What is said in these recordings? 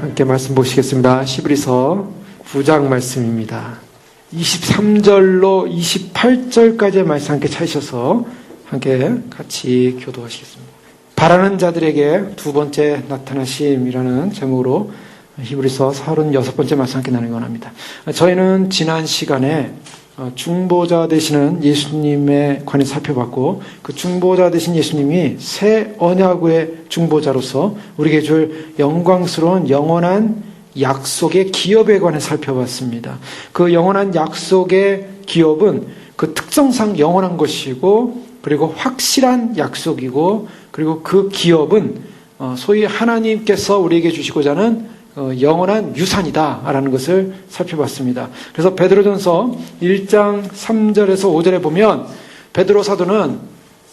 함께 말씀 보시겠습니다. 히브리서 9장 말씀입니다. 23절로 28절까지의 말씀 함께 찾으셔서 함께 같이 교도하시겠습니다. 바라는 자들에게 두 번째 나타나심이라는 제목으로 히브리서 36번째 말씀 함께 나누기 원합니다. 저희는 지난 시간에 중보자 되시는 예수님에 관해 살펴봤고, 그 중보자 되신 예수님이 새 언약의 중보자로서 우리에게 줄 영광스러운 영원한 약속의 기업에 관해 살펴봤습니다. 그 영원한 약속의 기업은 그 특성상 영원한 것이고, 그리고 확실한 약속이고, 그리고 그 기업은 소위 하나님께서 우리에게 주시고자 하는 영원한 유산이다라는 것을 살펴봤습니다. 그래서 베드로전서 1장 3절에서 5절에 보면 베드로 사도는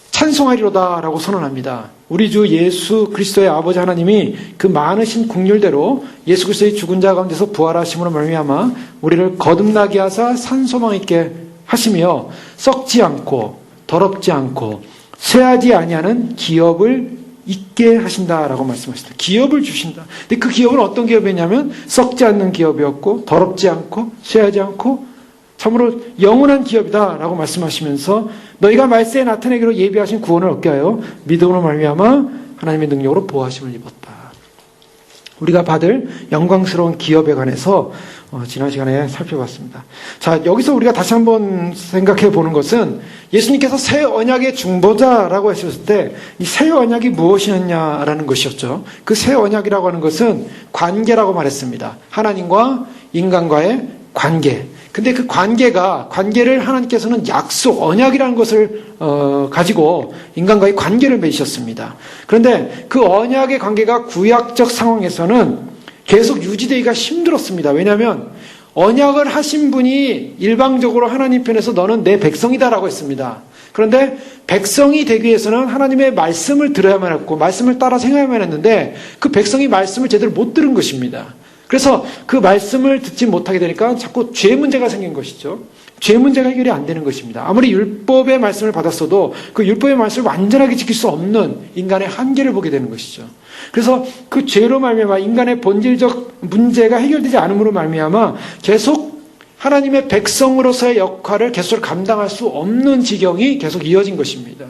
찬송하리로다라고 선언합니다. 우리 주 예수 그리스도의 아버지 하나님이 그 많으신 긍휼대로 예수 그리스도의 죽은 자 가운데서 부활하심으로 말미암아 우리를 거듭나게 하사 산소망 있게 하시며 썩지 않고 더럽지 않고 쇠하지 아니하는 기업을 있게 하신다라고 말씀하셨다. 기업을 주신다. 근데 그 기업은 어떤 기업이냐면 썩지 않는 기업이었고 더럽지 않고 쇠하지 않고 참으로 영원한 기업이다라고 말씀하시면서 너희가 말세에 나타내기로 예비하신 구원을 얻게 하여 믿음으로 말미암아 하나님의 능력으로 보호하심을 입었다. 우리가 받을 영광스러운 기업에 관해서 지난 시간에 살펴봤습니다. 자, 여기서 우리가 다시 한번 생각해 보는 것은 예수님께서 새 언약의 중보자라고 하셨을 때 이 새 언약이 무엇이었냐라는 것이었죠. 그 새 언약이라고 하는 것은 관계라고 말했습니다. 하나님과 인간과의 관계. 근데 그 관계를 하나님께서는 약속, 언약이라는 것을 가지고 인간과의 관계를 맺으셨습니다. 그런데 그 언약의 관계가 구약적 상황에서는 계속 유지되기가 힘들었습니다. 왜냐하면 언약을 하신 분이 일방적으로 하나님 편에서 너는 내 백성이다라고 했습니다. 그런데 백성이 되기 위해서는 하나님의 말씀을 들어야만 했고 말씀을 따라 생각해야만 했는데 그 백성이 말씀을 제대로 못 들은 것입니다. 그래서 그 말씀을 듣지 못하게 되니까 자꾸 죄 문제가 생긴 것이죠. 죄 문제가 해결이 안 되는 것입니다. 아무리 율법의 말씀을 받았어도 그 율법의 말씀을 완전하게 지킬 수 없는 인간의 한계를 보게 되는 것이죠. 그래서 그 죄로 말미암아 인간의 본질적 문제가 해결되지 않음으로 말미암아 계속 하나님의 백성으로서의 역할을 계속 감당할 수 없는 지경이 계속 이어진 것입니다.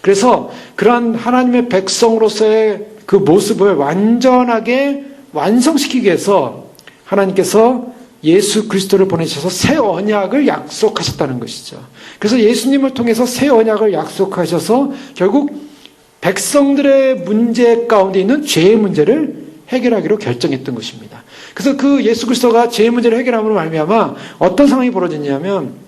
그래서 그러한 하나님의 백성으로서의 그 모습을 완전하게 완성시키기 위해서 하나님께서 예수 그리스도를 보내셔서 새 언약을 약속하셨다는 것이죠. 그래서 예수님을 통해서 새 언약을 약속하셔서 결국 백성들의 문제 가운데 있는 죄의 문제를 해결하기로 결정했던 것입니다. 그래서 그 예수 그리스도가 죄의 문제를 해결함으로 말미암아 어떤 상황이 벌어졌냐면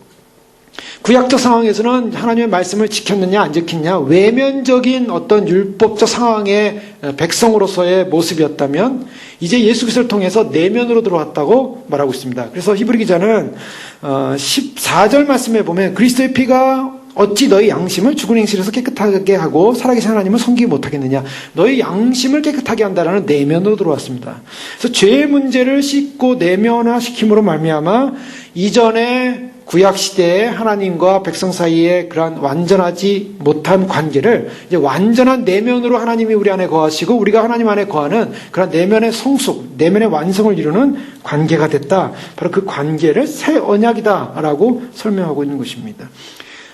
구약적 상황에서는 하나님의 말씀을 지켰느냐 안 지켰느냐 외면적인 어떤 율법적 상황의 백성으로서의 모습이었다면 이제 예수 그리스도를 통해서 내면으로 들어왔다고 말하고 있습니다. 그래서 히브리 기자는 14절 말씀에 보면 그리스도의 피가 어찌 너희 양심을 죽은 행실에서 깨끗하게 하고 살아계신 하나님을 섬기지 못하겠느냐. 너희 양심을 깨끗하게 한다라는 내면으로 들어왔습니다. 그래서 죄의 문제를 씻고 내면화시킴으로 말미암아 이전에 구약시대에 하나님과 백성 사이에 그러한 완전하지 못한 관계를 이제 완전한 내면으로 하나님이 우리 안에 거하시고 우리가 하나님 안에 거하는 그런 내면의 성숙, 내면의 완성을 이루는 관계가 됐다. 바로 그 관계를 새 언약이다라고 설명하고 있는 것입니다.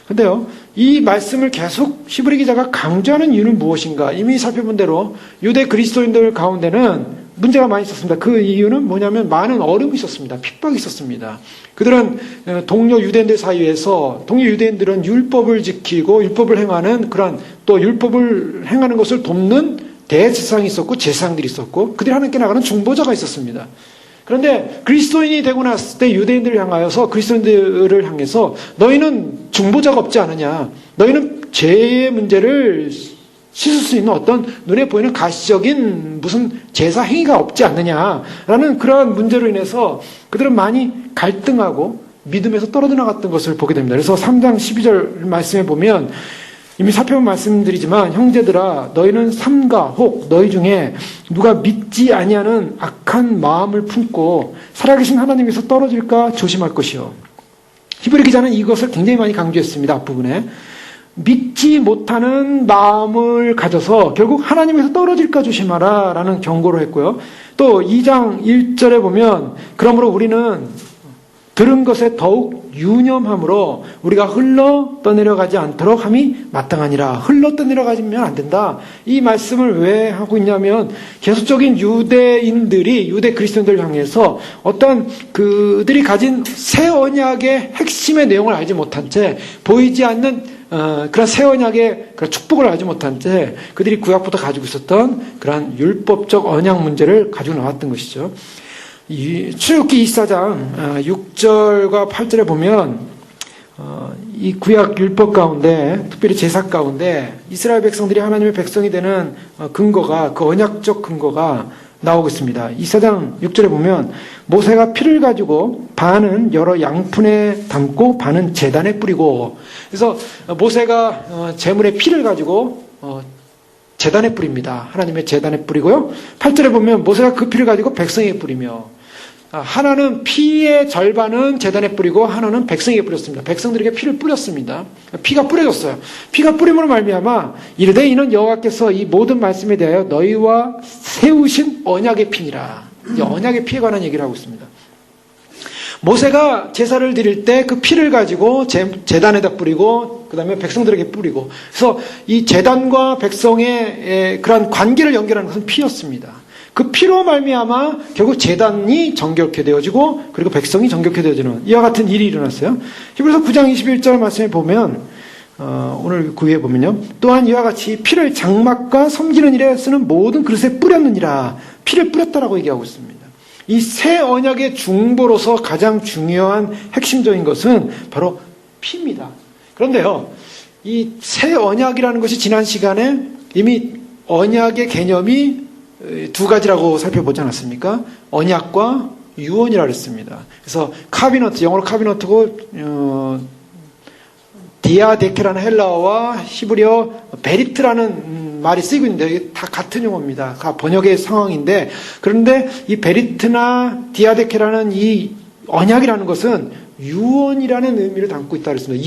근데요, 이 말씀을 계속 히브리 기자가 강조하는 이유는 무엇인가? 이미 살펴본 대로 유대 그리스도인들 가운데는 문제가 많이 있었습니다. 그 이유는 뭐냐면 많은 어려움이 있었습니다. 핍박이 있었습니다. 그들은 동료 유대인들 사이에서 동료 유대인들은 율법을 지키고 율법을 행하는 그런 또 율법을 행하는 것을 돕는 대제사장이 있었고 제사장들이 있었고 그들이 하나님께 나가는 중보자가 있었습니다. 그런데 그리스도인이 되고 났을 때 유대인들을 향하여서 그리스도인들을 향해서 너희는 중보자가 없지 않느냐. 너희는 죄의 문제를 씻을 수 있는 어떤 눈에 보이는 가시적인 무슨 제사 행위가 없지 않느냐라는 그러한 문제로 인해서 그들은 많이 갈등하고 믿음에서 떨어져 나갔던 것을 보게 됩니다. 그래서 3장 12절 말씀에 보면 이미 살펴본 말씀드리지만 형제들아 너희는 삼가 혹 너희 중에 누가 믿지 아니하는 악한 마음을 품고 살아계신 하나님에서 떨어질까 조심할 것이요. 히브리 기자는 이것을 굉장히 많이 강조했습니다. 앞부분에 믿지 못하는 마음을 가져서 결국 하나님에서 떨어질까 조심하라 라는 경고를 했고요. 또 2장 1절에 보면 그러므로 우리는 들은 것에 더욱 유념함으로 우리가 흘러 떠내려가지 않도록 함이 마땅하니라. 흘러 떠내려가지면 안 된다. 이 말씀을 왜 하고 있냐면 계속적인 유대인들이 유대 그리스도인들을 향해서 어떤 그들이 가진 새 언약의 핵심의 내용을 알지 못한 채 보이지 않는 그런 새 언약의 그런 축복을 알지 못한 채 그들이 구약부터 가지고 있었던 그런 율법적 언약 문제를 가지고 나왔던 것이죠. 출애굽기 24장 6절과 8절에 보면 이 구약 율법 가운데 특별히 제사 가운데 이스라엘 백성들이 하나님의 백성이 되는 근거가 그 언약적 근거가 나오고 있습니다. 24장 6절에 보면 모세가 피를 가지고 반은 여러 양푼에 담고 반은 제단에 뿌리고 그래서 모세가 제물의 피를 가지고 제단에 뿌립니다. 하나님의 제단에 뿌리고요. 8절에 보면 모세가 그 피를 가지고 백성에게 뿌리며 하나는 피의 절반은 제단에 뿌리고 하나는 백성에게 뿌렸습니다. 백성들에게 피를 뿌렸습니다. 피가 뿌려졌어요. 피가 뿌림으로 말미암아 이르되 이는 여호와께서 이 모든 말씀에 대하여 너희와 세우신 언약의 피니라. 이 언약의 피에 관한 얘기를 하고 있습니다. 모세가 제사를 드릴 때 그 피를 가지고 제단에다 뿌리고 그 다음에 백성들에게 뿌리고 그래서 이 제단과 백성의 그러한 관계를 연결하는 것은 피였습니다. 그 피로 말미암아 결국 제단이 정결케 되어지고 그리고 백성이 정결케 되어지는 이와 같은 일이 일어났어요. 히브리서 9장 21절 말씀에 보면 오늘 그 위에 보면요. 또한 이와 같이 피를 장막과 섬기는 일에 쓰는 모든 그릇에 뿌렸느니라. 피를 뿌렸다라고 얘기하고 있습니다. 이 새 언약의 중보로서 가장 중요한 핵심적인 것은 바로 피입니다. 그런데요. 이 새 언약이라는 것이 지난 시간에 이미 언약의 개념이 두 가지라고 살펴보지 않았습니까? 언약과 유언이라고 했습니다. 그래서 카비너트, 영어로 카비너트고 디아데케라는 헬라어와 히브리어 베리트라는 말이 쓰이고 있는데 이게 다 같은 용어입니다. 번역의 상황인데 그런데 이 베리트나 디아데케라는 이 언약이라는 것은 유언이라는 의미를 담고 있다고 했습니다.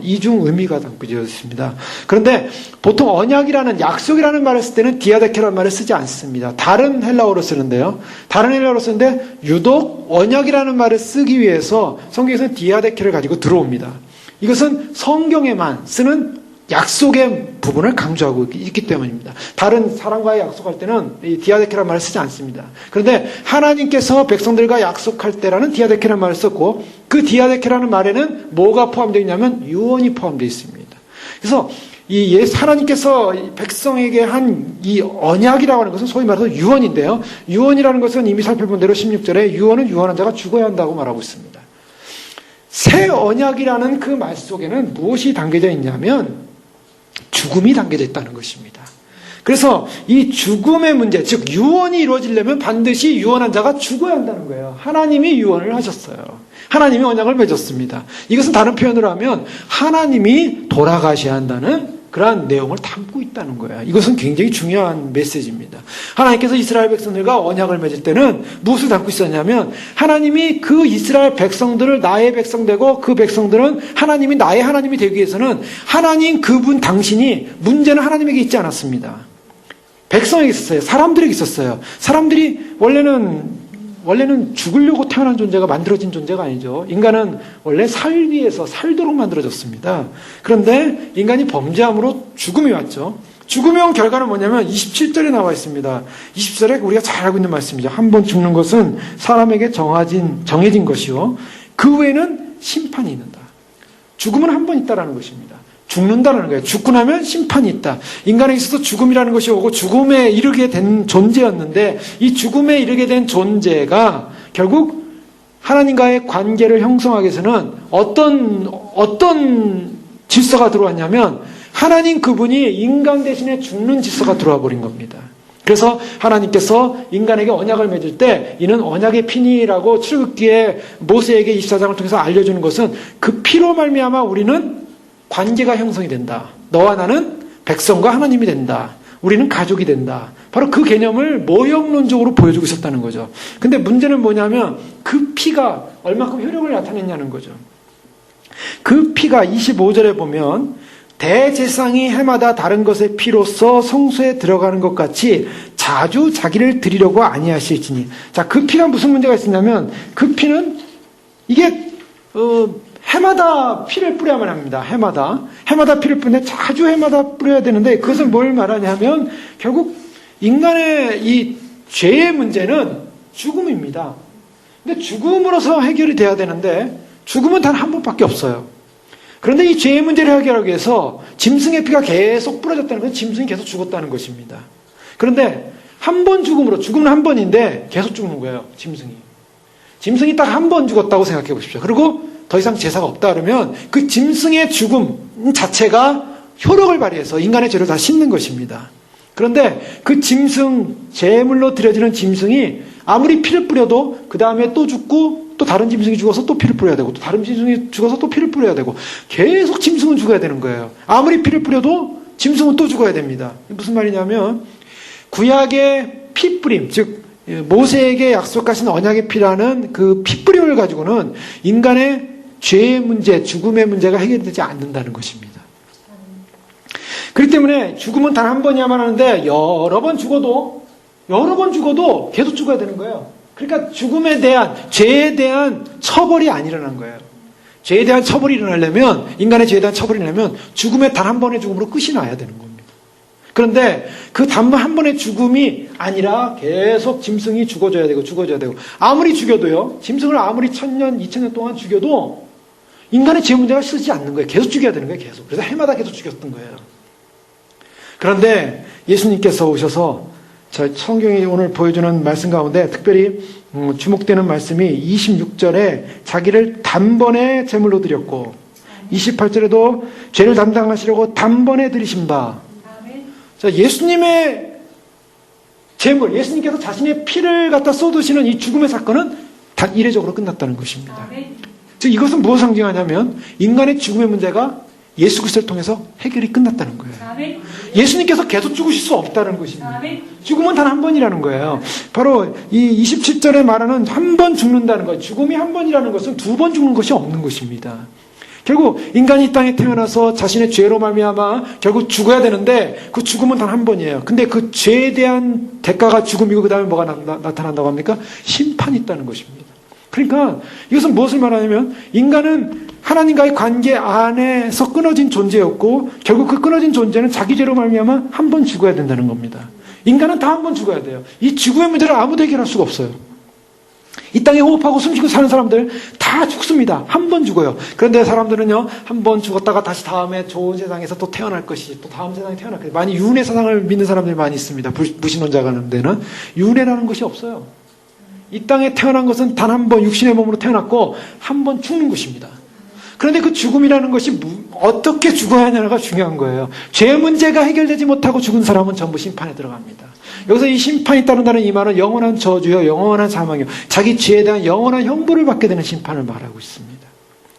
이중 의미가 담고 있습니다. 그런데 보통 언약이라는 약속이라는 말을 쓸 때는 디아데케라는 말을 쓰지 않습니다. 다른 헬라어로 쓰는데요. 다른 헬라어로 쓰는데 유독 언약이라는 말을 쓰기 위해서 성경에서는 디아데케를 가지고 들어옵니다. 이것은 성경에만 쓰는 약속의 부분을 강조하고 있기 때문입니다. 다른 사람과의 약속할 때는 이 디아데케라는 말을 쓰지 않습니다. 그런데 하나님께서 백성들과 약속할 때라는 디아데케라는 말을 썼고 그 디아데케라는 말에는 뭐가 포함되어 있냐면 유언이 포함되어 있습니다. 그래서 이 하나님께서 백성에게 한 이 언약이라고 하는 것은 소위 말해서 유언인데요. 유언이라는 것은 이미 살펴본 대로 16절에 유언은 유언한 자가 죽어야 한다고 말하고 있습니다. 새 언약이라는 그 말 속에는 무엇이 담겨져 있냐면 죽음이 담겨져 있다는 것입니다. 그래서 이 죽음의 문제, 즉 유언이 이루어지려면 반드시 유언한 자가 죽어야 한다는 거예요. 하나님이 유언을 하셨어요. 하나님이 언약을 맺었습니다. 이것은 다른 표현으로 하면 하나님이 돌아가셔야 한다는 그러한 내용을 담고 있다는 거예요. 이것은 굉장히 중요한 메시지입니다. 하나님께서 이스라엘 백성들과 언약을 맺을 때는 무엇을 담고 있었냐면 하나님이 그 이스라엘 백성들을 나의 백성 되고 그 백성들은 하나님이 나의 하나님이 되기 위해서는 하나님 그분 당신이 문제는 하나님에게 있지 않았습니다. 백성에게 있었어요. 사람들에게 있었어요. 사람들이 원래는 죽으려고 태어난 존재가 만들어진 존재가 아니죠. 인간은 원래 살 위해서 살도록 만들어졌습니다. 그런데 인간이 범죄함으로 죽음이 왔죠. 죽음이 온 결과는 뭐냐면 27절에 나와 있습니다. 20절에 우리가 잘 알고 있는 말씀이죠. 한 번 죽는 것은 사람에게 정해진 것이요. 그 외에는 심판이 있는다. 죽음은 한 번 있다라는 것입니다. 죽는다는 거예요. 죽고 나면 심판이 있다. 인간에 있어서 죽음이라는 것이 오고 죽음에 이르게 된 존재였는데 이 죽음에 이르게 된 존재가 결국 하나님과의 관계를 형성하기 위해서는 어떤 질서가 들어왔냐면 하나님 그분이 인간 대신에 죽는 질서가 들어와 버린 겁니다. 그래서 하나님께서 인간에게 언약을 맺을 때 이는 언약의 피니라고 출애굽기에 모세에게 24장을 통해서 알려주는 것은 그 피로 말미암아 우리는 관계가 형성이 된다. 너와 나는 백성과 하나님이 된다. 우리는 가족이 된다. 바로 그 개념을 모형론적으로 보여주고 있었다는 거죠. 근데 문제는 뭐냐면 그 피가 얼마큼 효력을 나타냈냐는 거죠. 그 피가 25절에 보면 대제사장이 해마다 다른 것의 피로써 성소에 들어가는 것 같이 자주 자기를 드리려고 아니하실지니. 자, 그 피가 무슨 문제가 있었냐면 그 피는 이게 해마다 피를 뿌려야만 합니다. 해마다 피를 뿌리는데 자주 해마다 뿌려야 되는데 그것은 뭘 말하냐면 결국 인간의 이 죄의 문제는 죽음입니다. 근데 죽음으로서 해결이 돼야 되는데 죽음은 단 한 번밖에 없어요. 그런데 이 죄의 문제를 해결하기 위해서 짐승의 피가 계속 뿌려졌다는 건 짐승이 계속 죽었다는 것입니다. 그런데 한 번 죽음으로, 죽음은 한 번인데 계속 죽는 거예요. 짐승이 딱 한 번 죽었다고 생각해 보십시오. 그리고 더 이상 제사가 없다 그러면 그 짐승의 죽음 자체가 효력을 발휘해서 인간의 죄를 다 씻는 것입니다. 그런데 그 짐승, 제물로 드려지는 짐승이 아무리 피를 뿌려도 그 다음에 또 죽고 또 다른 짐승이 죽어서 또 피를 뿌려야 되고 또 다른 짐승이 죽어서 또 피를 뿌려야 되고 계속 짐승은 죽어야 되는 거예요. 아무리 피를 뿌려도 짐승은 또 죽어야 됩니다. 무슨 말이냐면 구약의 피뿌림, 즉 모세에게 약속하신 언약의 피라는 그 피뿌림을 가지고는 인간의 죄의 문제, 죽음의 문제가 해결되지 않는다는 것입니다. 그렇기 때문에 죽음은 단 한 번이야만 하는데 여러 번 죽어도 계속 죽어야 되는 거예요. 그러니까 죽음에 대한, 죄에 대한 처벌이 안 일어난 거예요. 죄에 대한 처벌이 일어나려면, 인간의 죄에 대한 처벌이 일어나면 죽음의 단 한 번의 죽음으로 끝이 나야 되는 겁니다. 그런데 그 단 한 번의 죽음이 아니라 계속 짐승이 죽어줘야 되고 아무리 죽여도요, 짐승을 아무리 1000년, 2000년 동안 죽여도 인간의 죄 문제가 쓰지 않는 거예요. 계속 죽여야 되는 거예요. 계속. 그래서 해마다 계속 죽였던 거예요. 그런데 예수님께서 오셔서 성경이 오늘 보여주는 말씀 가운데 특별히 주목되는 말씀이 26절에 자기를 단번에 제물로 드렸고 28절에도 죄를 담당하시려고 단번에 드리신 바. 자, 예수님의 제물, 예수님께서 자신의 피를 갖다 쏟으시는 이 죽음의 사건은 단 이례적으로 끝났다는 것입니다. 즉 이것은 무엇을 상징하냐면 인간의 죽음의 문제가 예수 그리스도를 통해서 해결이 끝났다는 거예요. 예수님께서 계속 죽으실 수 없다는 것입니다. 죽음은 단 한 번이라는 거예요. 바로 이 27절에 말하는 한 번 죽는다는 것, 죽음이 한 번이라는 것은 두 번 죽는 것이 없는 것입니다. 결국 인간이 이 땅에 태어나서 자신의 죄로 말미암아 결국 죽어야 되는데 그 죽음은 단 한 번이에요. 근데 그 죄에 대한 대가가 죽음이고 그 다음에 뭐가 나타난다고 합니까? 심판이 있다는 것입니다. 그러니까 이것은 무엇을 말하냐면 인간은 하나님과의 관계 안에서 끊어진 존재였고 결국 그 끊어진 존재는 자기 죄로 말미암아 한 번 죽어야 된다는 겁니다. 인간은 다 한 번 죽어야 돼요. 이 죽음의 문제를 아무도 해결할 수가 없어요. 이 땅에 호흡하고 숨쉬고 사는 사람들 다 죽습니다. 한 번 죽어요. 그런데 사람들은요, 한 번 죽었다가 다시 다음에 좋은 세상에서 또 태어날 것이, 또 다음 세상에 태어날 것이. 많이 윤회 사상을 믿는 사람들이 많이 있습니다. 무신론자 가는 데는. 윤회라는 것이 없어요. 이 땅에 태어난 것은 단 한 번 육신의 몸으로 태어났고 한 번 죽는 것입니다. 그런데 그 죽음이라는 것이 어떻게 죽어야 하냐가 중요한 거예요. 죄 문제가 해결되지 못하고 죽은 사람은 전부 심판에 들어갑니다. 여기서 이 심판이 따른다는 이 말은 영원한 저주요, 영원한 사망이요, 자기 죄에 대한 영원한 형벌을 받게 되는 심판을 말하고 있습니다.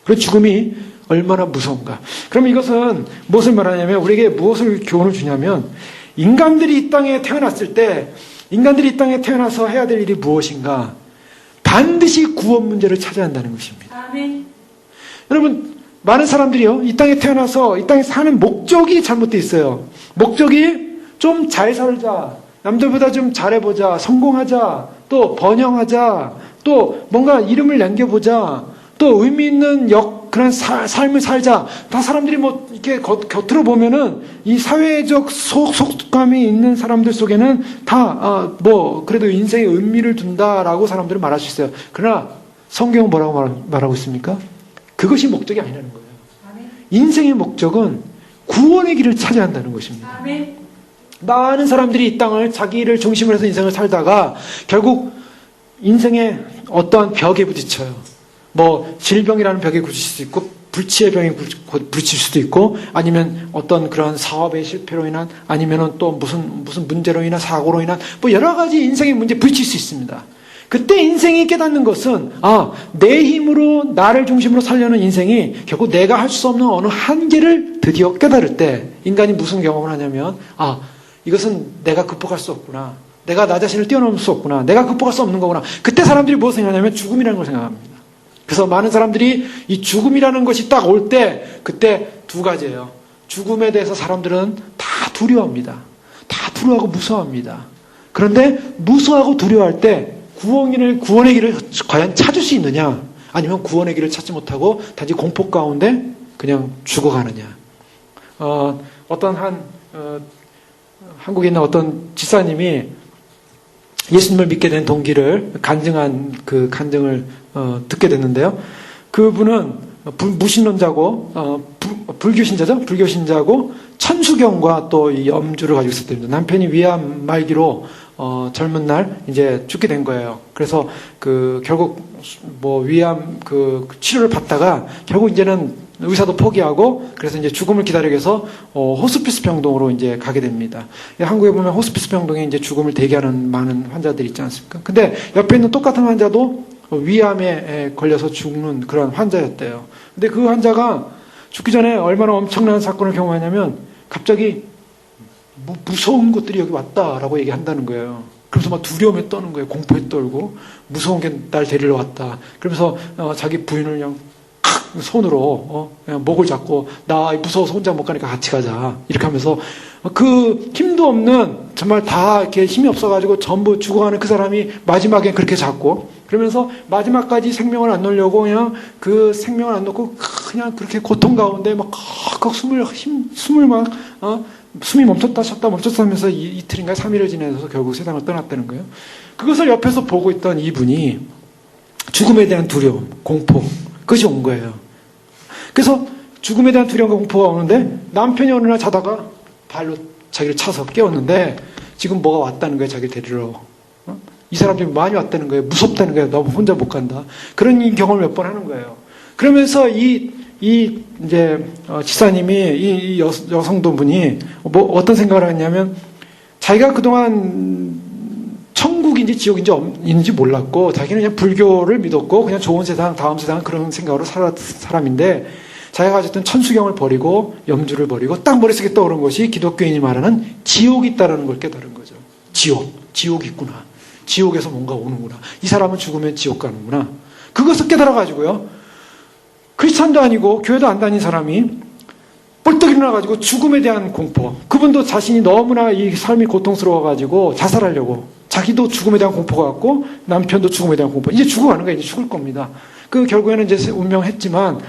그리고 죽음이 얼마나 무서운가. 그럼 이것은 무엇을 말하냐면 우리에게 무엇을 교훈을 주냐면 인간들이 이 땅에 태어났을 때 인간들이 이 땅에 태어나서 해야 될 일이 무엇인가? 반드시 구원 문제를 찾아야 한다는 것입니다. 아멘. 여러분, 많은 사람들이요, 이 땅에 태어나서 이 땅에 사는 목적이 잘못되어 있어요. 목적이 좀 잘 살자, 남들보다 좀 잘해보자, 성공하자, 또 번영하자, 또 뭔가 이름을 남겨보자, 또 의미 있는 그런 삶을 살자. 다 사람들이 뭐 이렇게 겉으로 보면은 이 사회적 속감이 있는 사람들 속에는 다 그래도 인생에 의미를 둔다라고 사람들은 말할 수 있어요. 그러나 성경은 뭐라고 말하고 있습니까? 그것이 목적이 아니라는 거예요. 아멘. 인생의 목적은 구원의 길을 찾아야 한다는 것입니다. 아멘. 많은 사람들이 이 땅을 자기를 중심으로 해서 인생을 살다가 결국 인생의 어떠한 벽에 부딪혀요. 뭐 질병이라는 벽에 부딪힐 수 있고 불치의 병에 부딪힐 수도 있고 아니면 어떤 그런 사업의 실패로 인한 아니면은 또 무슨 문제로 인한 사고로 인한 뭐 여러 가지 인생의 문제에 부딪힐 수 있습니다. 그때 인생이 깨닫는 것은 내 힘으로 나를 중심으로 살려는 인생이 결국 내가 할 수 없는 어느 한계를 드디어 깨달을 때 인간이 무슨 경험을 하냐면 이것은 내가 극복할 수 없구나. 내가 나 자신을 뛰어넘을 수 없구나. 내가 극복할 수 없는 거구나. 그때 사람들이 무엇을 생각하냐면 죽음이라는 걸 생각합니다. 그래서 많은 사람들이 이 죽음이라는 것이 딱 올 때 그때 두 가지예요. 죽음에 대해서 사람들은 다 두려워합니다. 다 두려워하고 무서워합니다. 그런데 무서워하고 두려워할 때 구원의 길을 과연 찾을 수 있느냐? 아니면 구원의 길을 찾지 못하고 단지 공포 가운데 그냥 죽어가느냐? 한국에 있는 어떤 지사님이 예수님을 믿게 된 동기를 간증한 그 간증을 듣게 됐는데요. 그분은 무신론자고 불교신자죠. 불교신자고 천수경과 또 이 염주를 가지고 있었답니다. 남편이 위암 말기로 젊은 날 이제 죽게 된 거예요. 그래서 결국 위암 치료를 받다가 결국 이제는 의사도 포기하고 그래서 이제 죽음을 기다리기 위해서 호스피스 병동으로 이제 가게 됩니다. 한국에 보면 호스피스 병동에 이제 죽음을 대기하는 많은 환자들이 있지 않습니까? 근데 옆에 있는 똑같은 환자도 위암에 걸려서 죽는 그런 환자였대요. 근데 그 환자가 죽기 전에 얼마나 엄청난 사건을 경험하냐면 갑자기 무서운 것들이 여기 왔다라고 얘기한다는 거예요. 그래서 막 두려움에 떠는 거예요. 공포에 떨고 무서운 게 날 데리러 왔다. 그러면서 자기 부인을 그냥 손으로 그냥 목을 잡고 나 무서워서 혼자 못 가니까 같이 가자 이렇게 하면서 그 힘도 없는 정말 다 이렇게 힘이 없어가지고 전부 죽어가는 그 사람이 마지막에 그렇게 잡고 그러면서 마지막까지 생명을 안 놓으려고 그냥 그 생명을 안 놓고 그냥 그렇게 고통 가운데 막 칵칵 숨이 멈췄다 쉬었다 멈췄다 하면서 이틀인가 3일을 지내서 결국 세상을 떠났다는 거예요. 그것을 옆에서 보고 있던 이분이 죽음에 대한 두려움, 공포 그것이 온 거예요. 그래서 죽음에 대한 두려움과 공포가 오는데 남편이 어느 날 자다가 발로 자기를 차서 깨웠는데 지금 뭐가 왔다는 거예요. 자기를 데리러. 이 사람들이 많이 왔다는 거예요. 무섭다는 거예요. 너 혼자 못 간다. 그런 경험을 몇 번 하는 거예요. 그러면서 이제 지사님이 이 여성분이 어떤 생각을 했냐면 자기가 그동안 천국인지 지옥인지 있는지 몰랐고 자기는 그냥 불교를 믿었고 그냥 좋은 세상 다음 세상 그런 생각으로 살았 사람인데 자기가 가졌던 천수경을 버리고 염주를 버리고 딱 머릿속에 떠오른 것이 기독교인이 말하는 지옥이 있다는 걸 깨달은 거죠. 지옥이 있구나. 지옥에서 뭔가 오는구나. 이 사람은 죽으면 지옥 가는구나. 그것을 깨달아가지고요. 크리스찬도 아니고 교회도 안 다닌 사람이 뻘떡 일어나가지고 죽음에 대한 공포. 그분도 자신이 너무나 이 삶이 고통스러워가지고 자살하려고. 자기도 죽음에 대한 공포가 왔고 남편도 죽음에 대한 공포. 이제 죽어가는 거야. 이제 죽을 겁니다. 결국에는 이제 운명했지만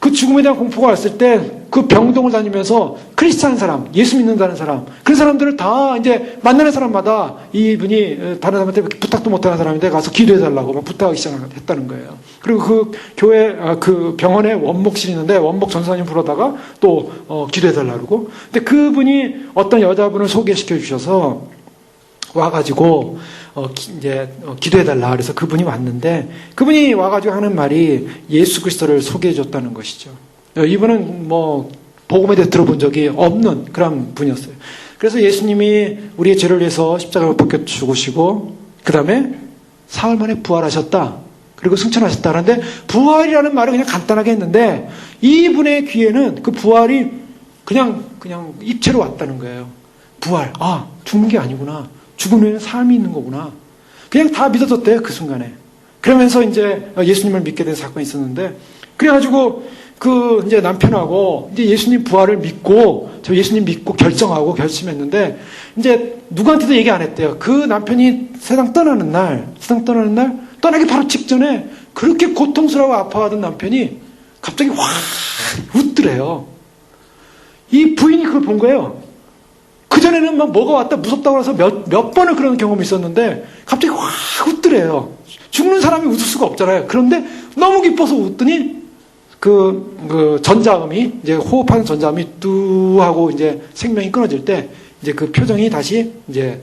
그 죽음에 대한 공포가 왔을 때 그 병동을 다니면서 크리스찬 사람, 예수 믿는다는 사람, 그런 사람들을 다 이제 만나는 사람마다 이분이 다른 사람한테 부탁도 못하는 사람인데 가서 기도해달라고 막 부탁하기 시작했다는 거예요. 그리고 그 교회, 그 병원에 원목실이 있는데 원목 전사님 불러다가 또 기도해달라고 그러고 근데 그분이 어떤 여자분을 소개시켜 주셔서 와가지고 기도해달라 그래서 그분이 왔는데 그분이 와가지고 하는 말이 예수 그리스도를 소개해줬다는 것이죠. 이분은 복음에 대해 들어본 적이 없는 그런 분이었어요. 그래서 예수님이 우리의 죄를 위해서 십자가를 벗겨 죽으시고 그 다음에 사흘 만에 부활하셨다. 그리고 승천하셨다는데 부활이라는 말을 그냥 간단하게 했는데 이분의 귀에는 그 부활이 그냥 입체로 왔다는 거예요. 부활. 죽는 게 아니구나. 죽은 후에는 삶이 있는 거구나. 그냥 다 믿어졌대요, 그 순간에. 그러면서 이제 예수님을 믿게 된 사건이 있었는데, 그래가지고 이제 남편하고 이제 예수님 부활을 믿고, 예수님 믿고 결심했는데, 이제 누구한테도 얘기 안 했대요. 그 남편이 세상 떠나는 날, 떠나기 바로 직전에 그렇게 고통스러워 아파하던 남편이 갑자기 확 웃더래요. 이 부인이 그걸 본 거예요. 그전에는 막 뭐가 왔다 무섭다고 해서 몇 번을 그런 경험이 있었는데 갑자기 확 웃더래요. 죽는 사람이 웃을 수가 없잖아요. 그런데 너무 기뻐서 웃더니 그 전자음이 이제 호흡하는 전자음이 뚜 하고 이제 생명이 끊어질 때 이제 그 표정이 다시 이제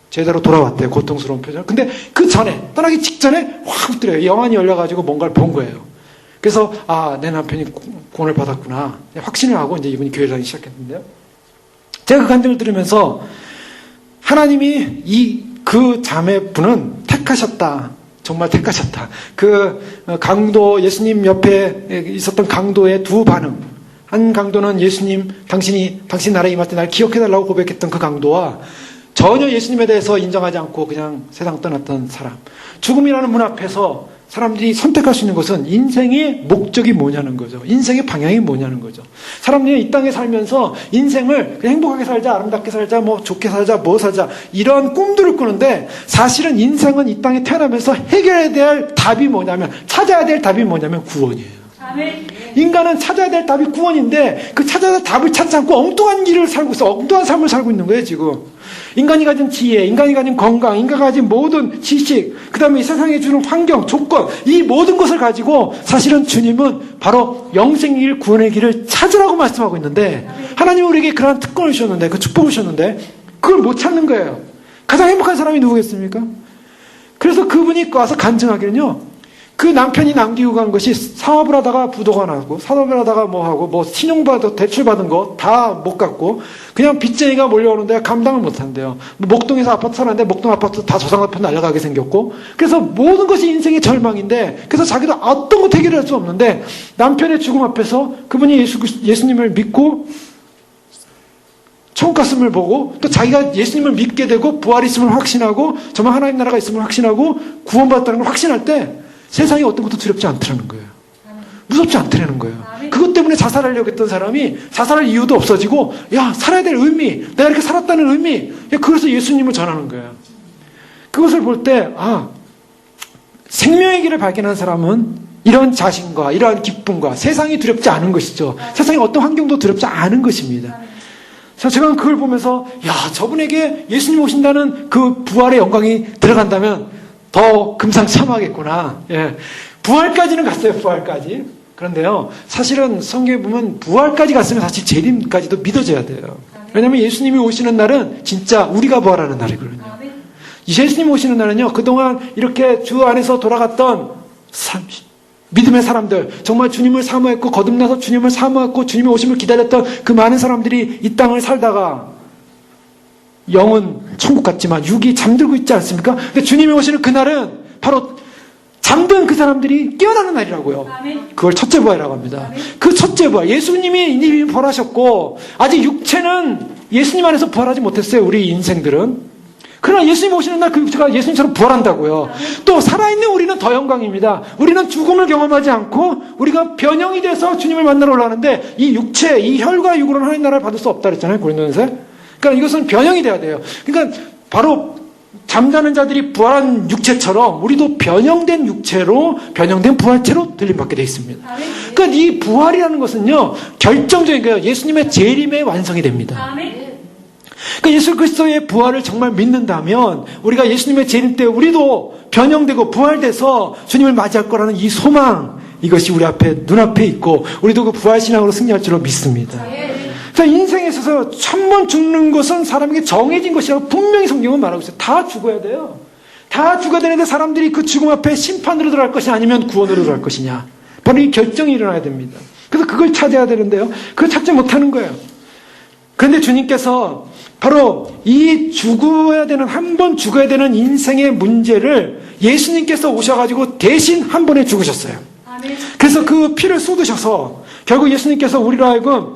제대로 돌아왔대요. 고통스러운 표정. 근데 그 전에 떠나기 직전에 확 웃더래요. 영안이 열려가지고 뭔가를 본 거예요. 그래서 내 남편이 구원을 받았구나 확신을 하고 이제 이분이 교회를 다니기 시작했는데요. 제가 그 간증을 들으면서 하나님이 그 자매분은 택하셨다. 정말 택하셨다. 그 강도, 예수님 옆에 있었던 강도의 두 반응. 한 강도는 예수님, 당신 나라에 임할 때 날 기억해달라고 고백했던 그 강도와 전혀 예수님에 대해서 인정하지 않고 그냥 세상 떠났던 사람. 죽음이라는 문 앞에서 사람들이 선택할 수 있는 것은 인생의 목적이 뭐냐는 거죠. 인생의 방향이 뭐냐는 거죠. 사람들이 이 땅에 살면서 인생을 그냥 행복하게 살자, 아름답게 살자, 뭐 좋게 살자, 뭐 살자 이런 꿈들을 꾸는데 사실은 인생은 이 땅에 태어나면서 해결해야 될 답이 뭐냐면 찾아야 될 답이 뭐냐면 구원이에요. 인간은 찾아야 될 답이 구원인데 그 찾아야 될 답을 찾지 않고 엉뚱한 길을 살고 있어. 엉뚱한 삶을 살고 있는 거예요 지금. 인간이 가진 지혜, 인간이 가진 건강, 인간이 가진 모든 지식, 그 다음에 이 세상에 주는 환경, 조건, 이 모든 것을 가지고 사실은 주님은 바로 영생의 길, 구원의 길을 찾으라고 말씀하고 있는데 하나님은 우리에게 그러한 특권을 주셨는데, 그 축복을 주셨는데 그걸 못 찾는 거예요. 가장 행복한 사람이 누구겠습니까? 그래서 그분이 와서 간증하기는요, 그 남편이 남기고 간 것이 사업을 하다가 부도가 나고, 사업을 하다가 뭐 하고, 뭐 신용받아 대출 받은 거 다 못 갚고, 그냥 빚쟁이가 몰려오는데 감당을 못 한대요. 목동에서 아파트 사는데 목동 아파트 다 조상 앞에 날아가게 생겼고, 그래서 모든 것이 인생의 절망인데, 그래서 자기도 어떤 것 해결할 수 없는데, 남편의 죽음 앞에서 그분이 예수님을 믿고, 천국 갔음을 보고, 또 자기가 예수님을 믿게 되고, 부활이 있음을 확신하고, 정말 하나님 나라가 있음을 확신하고, 구원받았다는 걸 확신할 때, 세상에 어떤 것도 두렵지 않더라는 거예요. 무섭지 않더라는 거예요. 그것 때문에 자살하려고 했던 사람이 자살할 이유도 없어지고, 야, 살아야 될 의미, 내가 이렇게 살았다는 의미, 그래서 예수님을 전하는 거예요. 그것을 볼 때, 생명의 길을 발견한 사람은 이런 자신과 이러한 기쁨과 세상이 두렵지 않은 것이죠. 세상의 어떤 환경도 두렵지 않은 것입니다. 제가 그걸 보면서, 야, 저분에게 예수님 오신다는 그 부활의 영광이 들어간다면 더 금상첨화하겠구나. 예. 부활까지는 갔어요, 부활까지. 그런데요, 사실은 성경에 보면 부활까지 갔으면 사실 재림까지도 믿어져야 돼요. 왜냐하면 예수님이 오시는 날은 진짜 우리가 부활하는 날이거든요. 예수님이 오시는 날은요, 그동안 이렇게 주 안에서 돌아갔던 믿음의 사람들, 정말 주님을 사모했고, 거듭나서 주님을 사모했고, 주님의 오심을 기다렸던 그 많은 사람들이 이 땅을 살다가 영은 천국 같지만 육이 잠들고 있지 않습니까? 근데 주님이 오시는 그날은 바로 잠든 그 사람들이 깨어나는 날이라고요. 그걸 첫째 부활이라고 합니다. 그 첫째 부활, 예수님이 이미 부활하셨고 아직 육체는 예수님 안에서 부활하지 못했어요. 우리 인생들은. 그러나 예수님 오시는 날 제가 예수님처럼 부활한다고요. 또 살아있는 우리는 더 영광입니다. 우리는 죽음을 경험하지 않고 우리가 변형이 돼서 주님을 만나러 올라가는데 이 육체, 이 혈과 육으로는 하나님 나라를 받을 수 없다 그랬잖아요. 고린도전서에. 그러니까 이것은 변형이 돼야 돼요. 그러니까 바로 잠자는 자들이 부활한 육체처럼 우리도 변형된 육체로, 변형된 부활체로 들림받게 되어 있습니다. 그러니까 이 부활이라는 것은요, 결정적인 거예요. 예수님의 재림의 완성이 됩니다. 그러니까 예수 그리스도의 부활을 정말 믿는다면 우리가 예수님의 재림 때 우리도 변형되고 부활돼서 주님을 맞이할 거라는 이 소망, 이것이 우리 앞에, 눈앞에 있고 우리도 그 부활신앙으로 승리할 줄로 믿습니다. 자, 인생에 있어서 한 번 죽는 것은 사람에게 정해진 것이라고 분명히 성경은 말하고 있어요. 다 죽어야 돼요. 다 죽어야 되는데 사람들이 그 죽음 앞에 심판으로 들어갈 것이냐 아니면 구원으로 들어갈 것이냐. 바로 이 결정이 일어나야 됩니다. 그래서 그걸 찾아야 되는데요. 그걸 찾지 못하는 거예요. 그런데 주님께서 바로 이 죽어야 되는, 한 번 죽어야 되는 인생의 문제를 예수님께서 오셔가지고 대신 한 번에 죽으셨어요. 그래서 그 피를 쏟으셔서 결국 예수님께서 우리로 하여금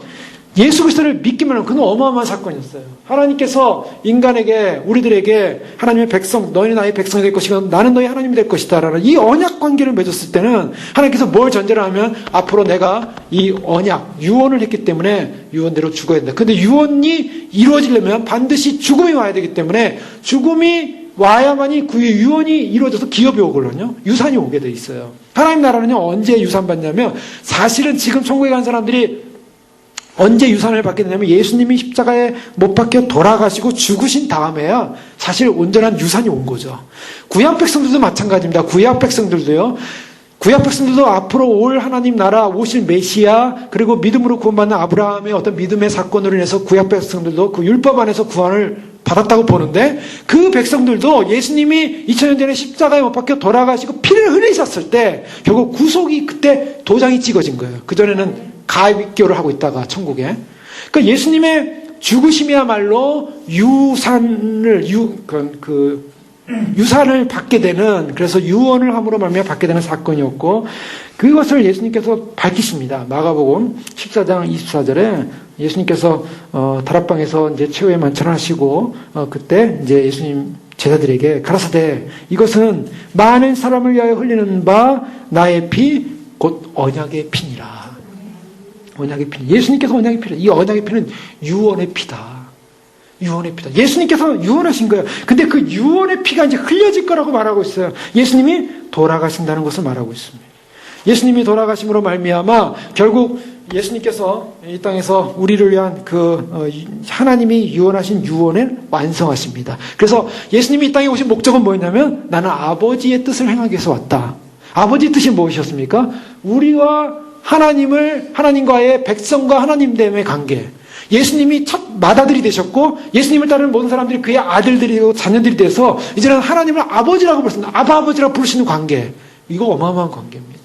예수 그리스도를 믿기만 하면 그건 어마어마한 사건이었어요. 하나님께서 인간에게, 우리들에게 하나님의 백성, 너희는 나의 백성이 될 것이고 나는 너희 하나님이 될 것이다 라는 이 언약 관계를 맺었을 때는 하나님께서 뭘 전제를 하면 앞으로 내가 이 언약, 유언을 했기 때문에 유언대로 죽어야 된다. 근데 유언이 이루어지려면 반드시 죽음이 와야 되기 때문에 죽음이 와야만이 그 유언이 이루어져서 기업이 오거든요. 유산이 오게 돼 있어요. 하나님 나라는요, 언제 유산 받냐면 사실은 지금 천국에 간 사람들이 언제 유산을 받게 되냐면 예수님이 십자가에 못 박혀 돌아가시고 죽으신 다음에야 사실 온전한 유산이 온 거죠. 구약 백성들도 마찬가지입니다. 구약 백성들도요. 구약 백성들도 앞으로 올 하나님 나라, 오실 메시아, 그리고 믿음으로 구원받는 아브라함의 어떤 믿음의 사건으로 인해서 구약 백성들도 그 율법 안에서 구원을 받았다고 보는데 그 백성들도 예수님이 2000년 전에 십자가에 못 박혀 돌아가시고 피를 흘리셨을 때 결국 구속이 그때 도장이 찍어진 거예요. 그전에는 가입교를 하고 있다가 천국에. 그러니까 예수님의 죽으심이야말로 유산을 받게 되는, 그래서 유언을 함으로 말미암아 받게 되는 사건이었고, 그것을 예수님께서 밝히십니다. 마가복음 14장 24절에 예수님께서 다락방에서 이제 최후의 만찬을 하시고 그때 이제 예수님 제자들에게 가라사대 이것은 많은 사람을 위하여 흘리는 바 나의 피 곧 언약의 피니라. 언약의 피. 예수님께서 언약의 피라. 이 언약의 피는 유언의 피다. 유언의 피다. 예수님께서 유언하신 거예요. 근데 그 유언의 피가 이제 흘려질 거라고 말하고 있어요. 예수님이 돌아가신다는 것을 말하고 있습니다. 예수님이 돌아가심으로 말미암아 결국 예수님께서 이 땅에서 우리를 위한 하나님이 유언하신 유언을 완성하십니다. 그래서 예수님이 이 땅에 오신 목적은 뭐였냐면 나는 아버지의 뜻을 행하기 위해서 왔다. 아버지의 뜻이 무엇이었습니까? 우리와 하나님과의 백성과 하나님됨의 관계. 예수님이 첫 맏아들이 되셨고 예수님을 따르는 모든 사람들이 그의 아들들이고 자녀들이 돼서 이제는 하나님을 아버지라고 부르시는 아버지라고 부르시는 관계. 이거 어마어마한 관계입니다.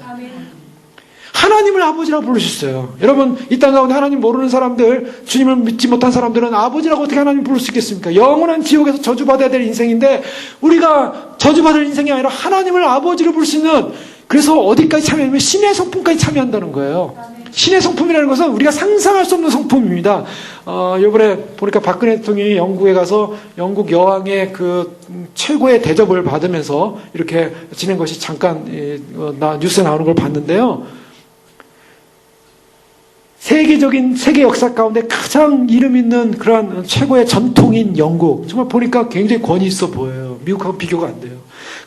하나님을 아버지라고 부르셨어요. 여러분 이 땅 가운데 하나님 모르는 사람들, 주님을 믿지 못한 사람들은 아버지라고 어떻게 하나님 부를 수 있겠습니까? 영원한 지옥에서 저주받아야 될 인생인데 우리가 저주받을 인생이 아니라 하나님을 아버지로 부를 수 있는, 그래서 어디까지 참여하면 신의 성품까지 참여한다는 거예요. 신의 성품이라는 것은 우리가 상상할 수 없는 성품입니다. 이번에 보니까 박근혜 대통령이 영국에 가서 영국 여왕의 그 최고의 대접을 받으면서 이렇게 지낸 것이 잠깐 뉴스에 나오는 걸 봤는데요. 세계 역사 가운데 가장 이름 있는 그런 최고의 전통인 영국. 정말 보니까 굉장히 권위 있어 보여요. 미국하고 비교가 안 돼요.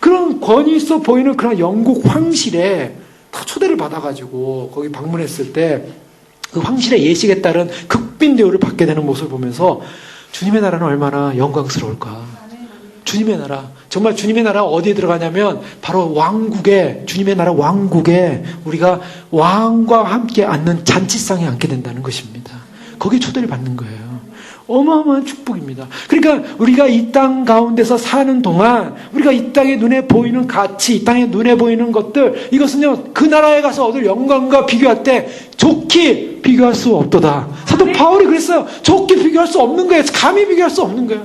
그런 권위 있어 보이는 그런 영국 황실에 다 초대를 받아가지고 거기 방문했을 때 그 황실의 예식에 따른 극빈 대우를 받게 되는 모습을 보면서 주님의 나라는 얼마나 영광스러울까. 주님의 나라. 정말 주님의 나라 어디에 들어가냐면 바로 주님의 나라 왕국에 우리가 왕과 함께 앉는 잔치상에 앉게 된다는 것입니다. 거기에 초대를 받는 거예요. 어마어마한 축복입니다. 그러니까 우리가 이 땅 가운데서 사는 동안 우리가 이 땅에 눈에 보이는 가치, 이 땅에 눈에 보이는 것들, 이것은요 그 나라에 가서 얻을 영광과 비교할 때 좋게 비교할 수 없도다. 사도 바울이 그랬어요. 좋게 비교할 수 없는 거예요. 감히 비교할 수 없는 거예요.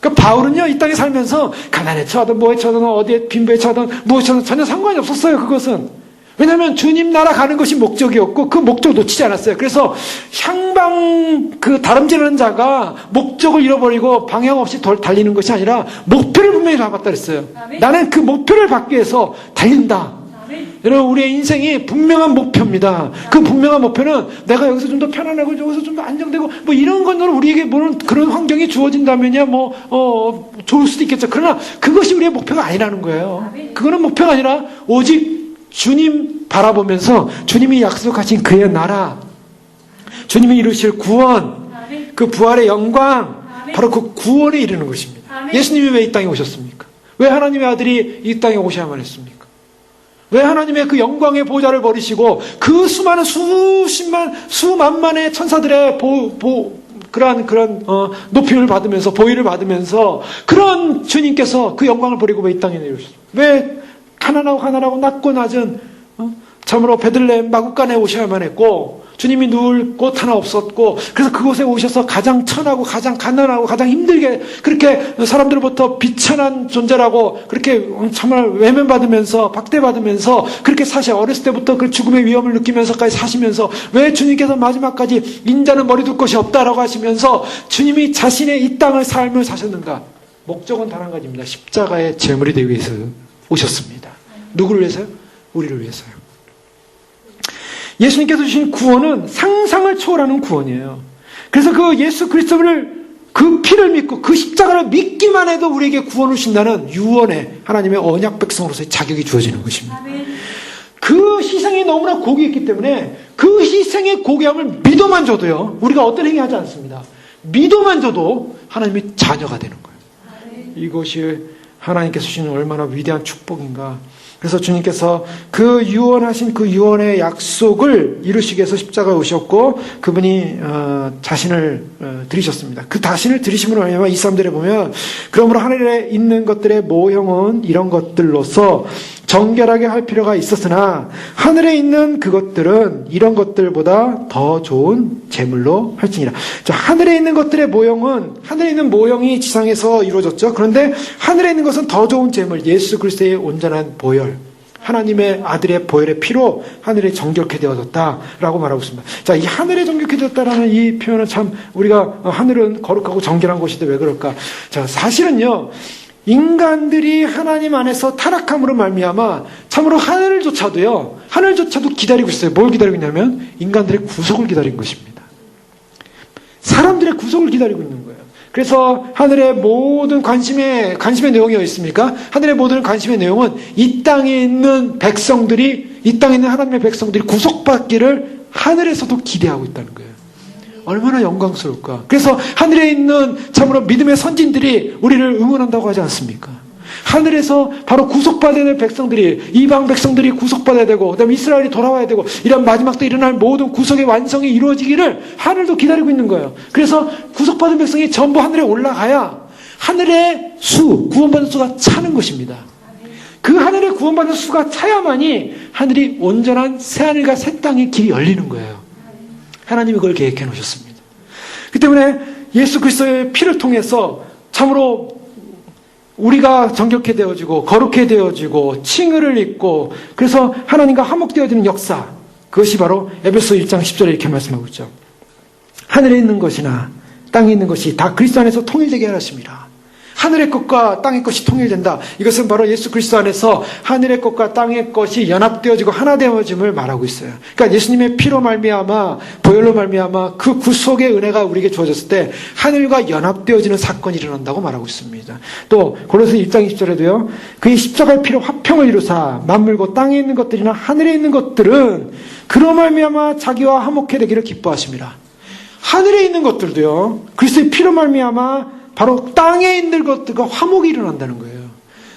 그러니까 바울은요 이 땅에 살면서 가난에 처하든 뭐에 처하든 어디에 빈부에 처하든 무엇에 처하든 전혀 상관이 없었어요. 그것은 왜냐하면 주님 나라 가는 것이 목적이었고 그 목적을 놓치지 않았어요. 그래서 다름질하는 자가 목적을 잃어버리고 방향 없이 달리는 것이 아니라 목표를 분명히 잡았다 그랬어요. 나는 그 목표를 받기 위해서 달린다. 여러분 우리의 인생이 분명한 목표입니다. 그 분명한 목표는 내가 여기서 좀 더 편안하고 여기서 좀 더 안정되고 뭐 이런 것으로 우리에게 뭐는 그런 환경이 주어진다면야 좋을 수도 있겠죠. 그러나 그것이 우리의 목표가 아니라는 거예요. 그거는 목표가 아니라 오직 주님 바라보면서 주님이 약속하신 그의 나라, 주님이 이루실 구원, 그 부활의 영광, 바로 그 구원에 이르는 것입니다. 예수님이 왜 이 땅에 오셨습니까? 왜 하나님의 아들이 이 땅에 오셔야만 했습니까? 왜 하나님의 그 영광의 보좌를 버리시고 그 수많은 수만만의 천사들의 그런 높임을 받으면서 보위를 받으면서 그런 주님께서 그 영광을 버리고 왜 이 땅에 내려오셨습니까? 왜 가난하고 낮고 낮은 참으로 베들레헴 마구간에 오셔야만 했고 주님이 누울 곳 하나 없었고 그래서 그곳에 오셔서 가장 천하고 가장 가난하고 가장 힘들게 그렇게 사람들로부터 비천한 존재라고 그렇게 정말 외면받으면서 박대받으면서 그렇게 어렸을 때부터 그 죽음의 위험을 느끼면서까지 사시면서 왜 주님께서 마지막까지 인자는 머리 둘 것이 없다라고 하시면서 주님이 자신의 이 땅을 삶을 사셨는가? 목적은 단 한 가지입니다. 십자가의 제물이 되기 위해서 오셨습니다. 누구를 위해서요? 우리를 위해서요. 예수님께서 주신 구원은 상상을 초월하는 구원이에요. 그래서 그 예수 그리스도를 그 피를 믿고 그 십자가를 믿기만 해도 우리에게 구원을 주신다는 유언의 하나님의 언약 백성으로서의 자격이 주어지는 것입니다. 그 희생이 너무나 고귀했기 때문에 그 희생의 고귀함을 믿어만 줘도요. 우리가 어떤 행위하지 않습니다. 믿어만 줘도 하나님의 자녀가 되는 거예요. 이것이 하나님께서 주시는 얼마나 위대한 축복인가. 그래서 주님께서 그 유언하신 그 유언의 약속을 이루시기 위해서 십자가에 오셨고 그분이 자신을 드리셨습니다. 그 자신을 드리심으로 말미암아 이 사람들에 보면 그러므로 하늘에 있는 것들의 모형은 이런 것들로서 정결하게 할 필요가 있었으나 하늘에 있는 그것들은 이런 것들보다 더 좋은 제물로 할지니라. 자, 하늘에 있는 것들의 모형은 하늘에 있는 모형이 지상에서 이루어졌죠. 그런데 하늘에 있는 것은 더 좋은 제물, 예수 그리스도의 온전한 보혈, 하나님의 아들의 보혈의 피로 하늘이 정결케 되어졌다라고 말하고 있습니다. 자, 이 하늘에 정결케 되었다라는 이 표현은 참 우리가 하늘은 거룩하고 정결한 곳인데 왜 그럴까? 자, 사실은요. 인간들이 하나님 안에서 타락함으로 말미암아 참으로 하늘조차도 기다리고 있어요. 뭘 기다리고 있냐면 인간들의 구속을 기다린 것입니다. 사람들의 구속을 기다리고 있는 거예요. 그래서 하늘의 모든 관심의 내용이 어디 있습니까? 하늘의 모든 관심의 내용은 이 땅에 있는 하나님의 백성들이 구속받기를 하늘에서도 기대하고 있다는 거예요. 얼마나 영광스러울까. 그래서 하늘에 있는 참으로 믿음의 선진들이 우리를 응원한다고 하지 않습니까? 하늘에서 바로 구속받아야 될 백성들이, 이방 백성들이 구속받아야 되고, 그 다음에 이스라엘이 돌아와야 되고, 이런 마지막 때 일어날 모든 구속의 완성이 이루어지기를 하늘도 기다리고 있는 거예요. 그래서 구속받은 백성이 전부 하늘에 올라가야 하늘의 구원받은 수가 차는 것입니다. 그 하늘에 구원받은 수가 차야만이 하늘이 온전한 새하늘과 새 땅의 길이 열리는 거예요. 하나님이 그걸 계획해 놓으셨습니다. 그 때문에 예수 그리스도의 피를 통해서 참으로 우리가 정결케 되어지고 거룩해 되어지고 칭의를 입고 그래서 하나님과 화목되어지는 역사, 그것이 바로 에베소 1장 10절에 이렇게 말씀하고 있죠. 하늘에 있는 것이나 땅에 있는 것이 다 그리스도 안에서 통일되게 하십니다. 하늘의 것과 땅의 것이 통일된다. 이것은 바로 예수 그리스도 안에서 하늘의 것과 땅의 것이 연합되어지고 하나 되어짐을 말하고 있어요. 그러니까 예수님의 피로 말미암아 보혈로 말미암아 그 구속의 은혜가 우리에게 주어졌을 때 하늘과 연합되어지는 사건이 일어난다고 말하고 있습니다. 또 고린도서 1장 20절에도요. 그의 십자가의 피로 화평을 이루사 만물고 땅에 있는 것들이나 하늘에 있는 것들은 그로 말미암아 자기와 화목해 되기를 기뻐하십니다. 하늘에 있는 것들도요. 그리스도의 피로 말미암아 바로 땅에 있는 것들과 화목이 일어난다는 거예요.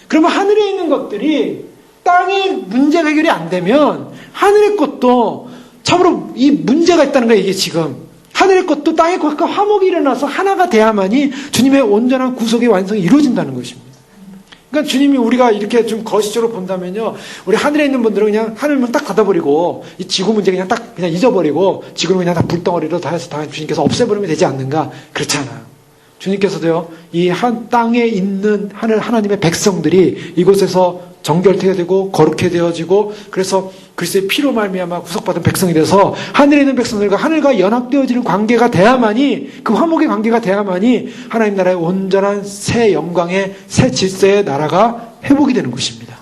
그러면 하늘에 있는 것들이 땅의 문제 해결이 안 되면 하늘의 것도 참으로 이 문제가 있다는 거예요. 이게 지금 하늘의 것도 땅의 것과 화목이 일어나서 하나가 돼야만이 주님의 온전한 구속의 완성이 이루어진다는 것입니다. 그러니까 주님이 우리가 이렇게 좀 거시적으로 본다면요, 우리 하늘에 있는 분들은 그냥 하늘문 딱 닫아버리고 이 지구 문제 그냥 잊어버리고 지구는 그냥 다 불덩어리로 다 해서 다 주님께서 없애버리면 되지 않는가? 그렇잖아요. 주님께서도요, 이 땅에 있는 하나님의 백성들이 이곳에서 정결케 되고 거룩해 되어지고 그래서 그리스도의 피로 말미암아 구속받은 백성이 돼서 하늘에 있는 백성들과 하늘과 연합되어지는 관계가 돼야만이, 그 화목의 관계가 돼야만이 하나님 나라의 온전한 새 영광의 새 질서의 나라가 회복이 되는 것입니다.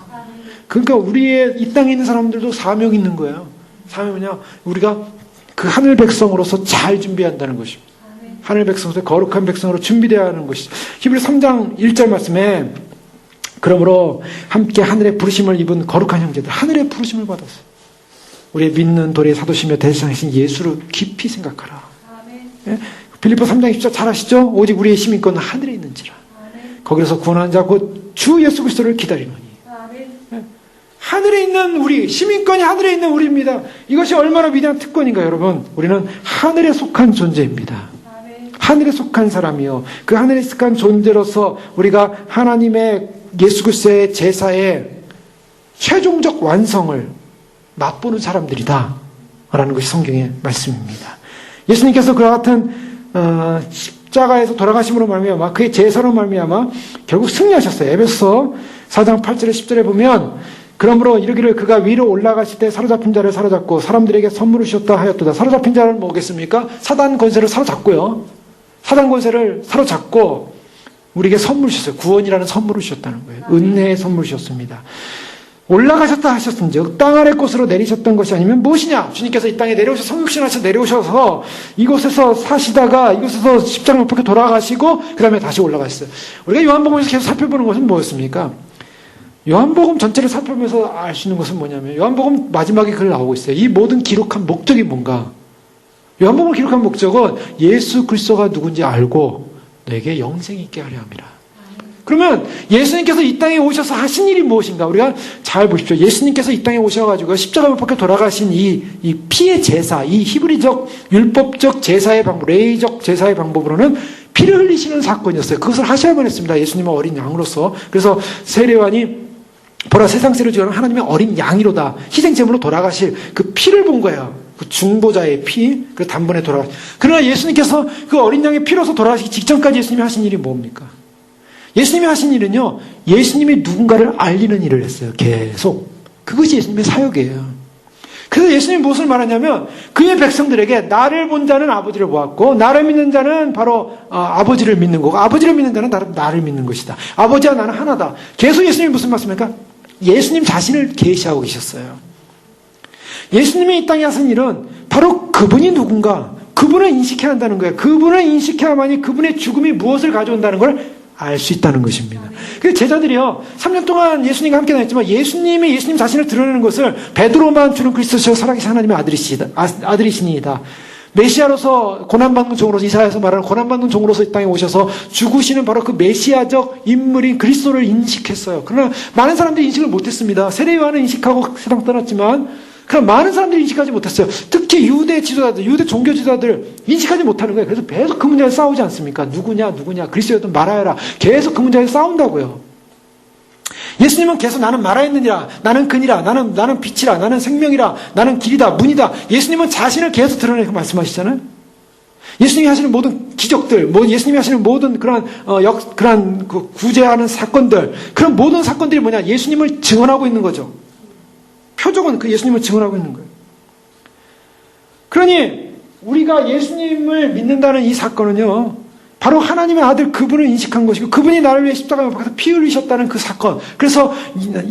그러니까 우리의 이 땅에 있는 사람들도 사명이 있는 거예요. 사명이 뭐냐? 우리가 그 하늘 백성으로서 잘 준비해야 한다는 것입니다. 하늘 백성으로서 거룩한 백성으로 준비되어야 하는 것이죠. 히브리 3장 1절 말씀에 그러므로 함께 하늘의 부르심을 입은 거룩한 형제들, 하늘의 부르심을 받았어요. 우리의 믿는 도리의 사도시며 대제사장이신 예수를 깊이 생각하라. 예? 빌립보 3장 10절 잘 아시죠? 오직 우리의 시민권은 하늘에 있는지라. 거기서 구원하는 자 곧 주 예수 그리스도를 기다리노니. 예? 하늘에 있는 우리, 시민권이 하늘에 있는 우리입니다. 이것이 얼마나 위대한 특권인가 여러분. 우리는 하늘에 속한 존재입니다. 하늘에 속한 사람이요. 그 하늘에 속한 존재로서 우리가 하나님의 예수 그리스도의 제사의 최종적 완성을 맛보는 사람들이다 라는 것이 성경의 말씀입니다. 예수님께서 그와 같은 십자가에서 돌아가심으로 말미암아 그의 제사로 말미암아 결국 승리하셨어요. 에베소 4장 8절에 10절에 보면 그러므로 이르기를 그가 위로 올라가실 때 사로잡힌 자를 사로잡고 사람들에게 선물을 주셨다 하였도다. 사로잡힌 자는 뭐겠습니까? 사단 권세를 사로잡고요. 사단 권세를 사로잡고 우리에게 선물 주셨어요. 구원이라는 선물을 주셨다는 거예요. 은혜의 선물을 주셨습니다. 올라가셨다 하셨은즉 땅 아래 곳으로 내리셨던 것이 아니면 무엇이냐? 주님께서 이 땅에 내려오셔서 성육신하셔서 내려오셔서 이곳에서 사시다가 이곳에서 십자가 못 박혀 돌아가시고 그 다음에 다시 올라가셨어요. 우리가 요한복음에서 계속 살펴보는 것은 뭐였습니까? 요한복음 전체를 살펴보면서 알 수 있는 것은 뭐냐면 요한복음 마지막에 글 나오고 있어요. 이 모든 기록한 목적이 뭔가? 요한복음을 기록한 목적은 예수 그리스도가 누군지 알고 내게 영생이 있게 하려 함이라. 그러면 예수님께서 이 땅에 오셔서 하신 일이 무엇인가? 우리가 잘 보십시오. 예수님께서 이 땅에 오셔가지고 십자가 못 박혀 돌아가신 이 피의 제사, 이 히브리적 율법적 제사의 방법, 레이적 제사의 방법으로는 피를 흘리시는 사건이었어요. 그것을 하셔야만 했습니다. 예수님은 어린 양으로서. 그래서 세례요한이 보라 세상 세를 지어는 하나님의 어린 양이로다. 희생제물로 돌아가실 그 피를 본 거예요. 그 중보자의 피, 그 단번에 돌아가. 그러나 예수님께서 그 어린 양의 피로서 돌아가시기 직전까지 예수님이 하신 일이 뭡니까? 예수님이 하신 일은요, 예수님이 누군가를 알리는 일을 했어요. 계속. 그것이 예수님의 사역이에요. 그래서 예수님이 무엇을 말하냐면 그의 백성들에게 나를 본 자는 아버지를 보았고 나를 믿는 자는 바로 아버지를 믿는 거고 아버지를 믿는 자는 나를 믿는 것이다. 아버지와 나는 하나다. 계속 예수님이 무슨 말씀입니까? 예수님 자신을 계시하고 계셨어요. 예수님이 이 땅에 하신 일은 바로 그분이 누군가, 그분을 인식해야 한다는 거예요. 그분을 인식해야만이 그분의 죽음이 무엇을 가져온다는 걸 알 수 있다는 것입니다. 그래서 제자들이요, 3년 동안 예수님과 함께 다녔지만 예수님이 예수님 자신을 드러내는 것을 베드로만 주는 그리스도시요 살아계신 하나님의 아들이시니이다. 메시아로서 고난받는 종으로서, 이사야에서 말하는 고난받는 종으로서 이 땅에 오셔서 죽으시는 바로 그 메시아적 인물인 그리스도를 인식했어요. 그러나 많은 사람들이 인식을 못했습니다. 세례요한은 인식하고 세상 떠났지만 그럼 많은 사람들이 인식하지 못했어요. 특히 유대 지도자들, 유대 종교 지도자들 인식하지 못하는 거예요. 그래서 계속 그 문제에 싸우지 않습니까? 누구냐, 그리스도였든 말하여라. 계속 그 문제에 싸운다고요. 예수님은 계속 나는 말하였느니라, 나는 근이라, 나는 빛이라, 나는 생명이라, 나는 길이다, 문이다. 예수님은 자신을 계속 드러내고 말씀하시잖아요. 예수님이 하시는 모든 기적들, 예수님이 하시는 모든 그런 구제하는 사건들, 그런 모든 사건들이 뭐냐? 예수님을 증언하고 있는 거죠. 표적은 그 예수님을 증언하고 있는 거예요. 그러니 우리가 예수님을 믿는다는 이 사건은요, 바로 하나님의 아들 그분을 인식한 것이고 그분이 나를 위해 십자가에 못 박아서 피 흘리셨다는 그 사건. 그래서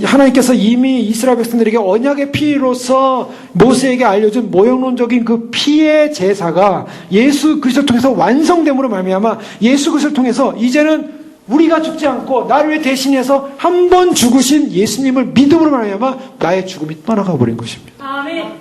하나님께서 이미 이스라엘 백성들에게 언약의 피로서 모세에게 알려준 모형론적인 그 피의 제사가 예수 그리스도를 통해서 완성됨으로 말미암아 예수 그리스도를 통해서 이제는 우리가 죽지 않고 나를 위해 대신해서 한 번 죽으신 예수님을 믿음으로 말미암아 나의 죽음이 떠나가 버린 것입니다. 아멘.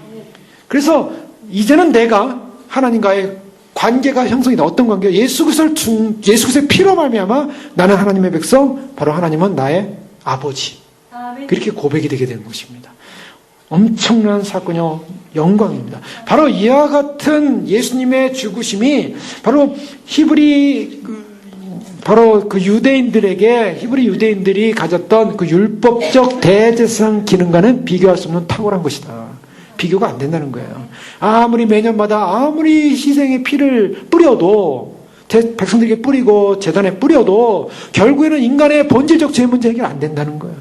그래서 이제는 내가 하나님과의 관계가 형성이다. 어떤 관계? 예수 그리스도의 피로 말미암아 나는 하나님의 백성, 바로 하나님은 나의 아버지. 아멘. 그렇게 고백이 되게 되는 것입니다. 엄청난 사건이요, 영광입니다. 바로 이와 같은 예수님의 죽으심이 바로 바로 그 히브리 유대인들이 가졌던 그 율법적 대제사장 기능과는 비교할 수 없는 탁월한 것이다. 비교가 안 된다는 거예요. 아무리 매년마다 아무리 희생의 피를 뿌려도, 백성들에게 뿌리고 제단에 뿌려도 결국에는 인간의 본질적 죄 문제 해결 안 된다는 거예요.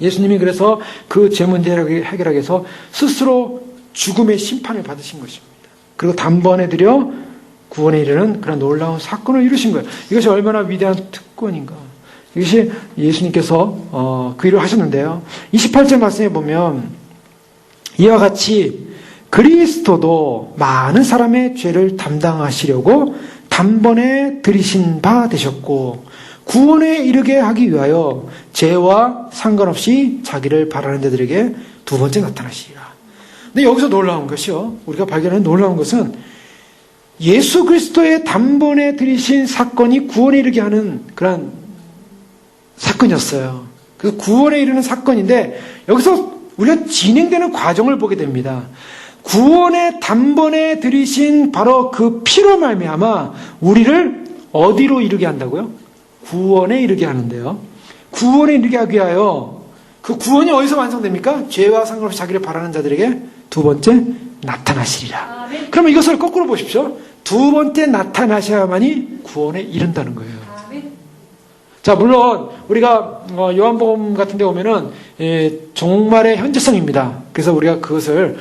예수님이 그래서 그 죄 문제 해결하기 위해서 스스로 죽음의 심판을 받으신 것입니다. 그리고 단번에 들여 구원에 이르는 그런 놀라운 사건을 이루신 거예요. 이것이 얼마나 위대한 특권인가. 이것이 예수님께서 그 일을 하셨는데요. 28절 말씀에 보면 이와 같이 그리스도도 많은 사람의 죄를 담당하시려고 단번에 들이신 바 되셨고 구원에 이르게 하기 위하여 죄와 상관없이 자기를 바라는 자들에게 두 번째 나타나시리라. 근데 여기서 놀라운 것이요, 우리가 발견하는 놀라운 것은 예수 그리스도의 단번에 들이신 사건이 구원에 이르게 하는 그런 사건이었어요. 그 구원에 이르는 사건인데 여기서 우리가 진행되는 과정을 보게 됩니다. 구원의 단번에 들이신 바로 그 피로 말미암아 우리를 어디로 이르게 한다고요? 구원에 이르게 하는데요. 구원에 이르게 하기 위하여 그 구원이 어디서 완성됩니까? 죄와 상관없이 자기를 바라는 자들에게 두 번째 나타나시리라. 아멘. 그러면 이것을 거꾸로 보십시오. 두 번째 나타나셔야만이 구원에 이른다는 거예요. 아멘. 자, 물론 우리가 요한복음 같은 데 오면은 종말의 현재성입니다. 그래서 우리가 그것을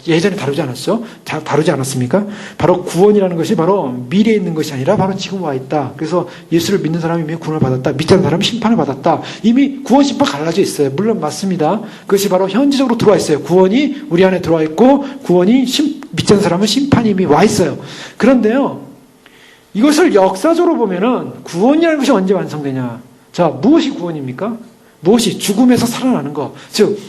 예전에 다루지 않았죠? 다루지 않았습니까? 바로 구원이라는 것이 바로 미래에 있는 것이 아니라 바로 지금 와 있다. 그래서 예수를 믿는 사람이 이미 구원을 받았다. 믿지 않는 사람은 심판을 받았다. 이미 구원 심판 갈라져 있어요. 물론 맞습니다. 그것이 바로 현지적으로 들어와 있어요. 구원이 우리 안에 들어와 있고 구원이 믿지 않는 사람은 심판이 이미 와 있어요. 그런데요, 이것을 역사적으로 보면은 구원이라는 것이 언제 완성되냐? 자, 무엇이 구원입니까? 무엇이 죽음에서 살아나는 것. 즉,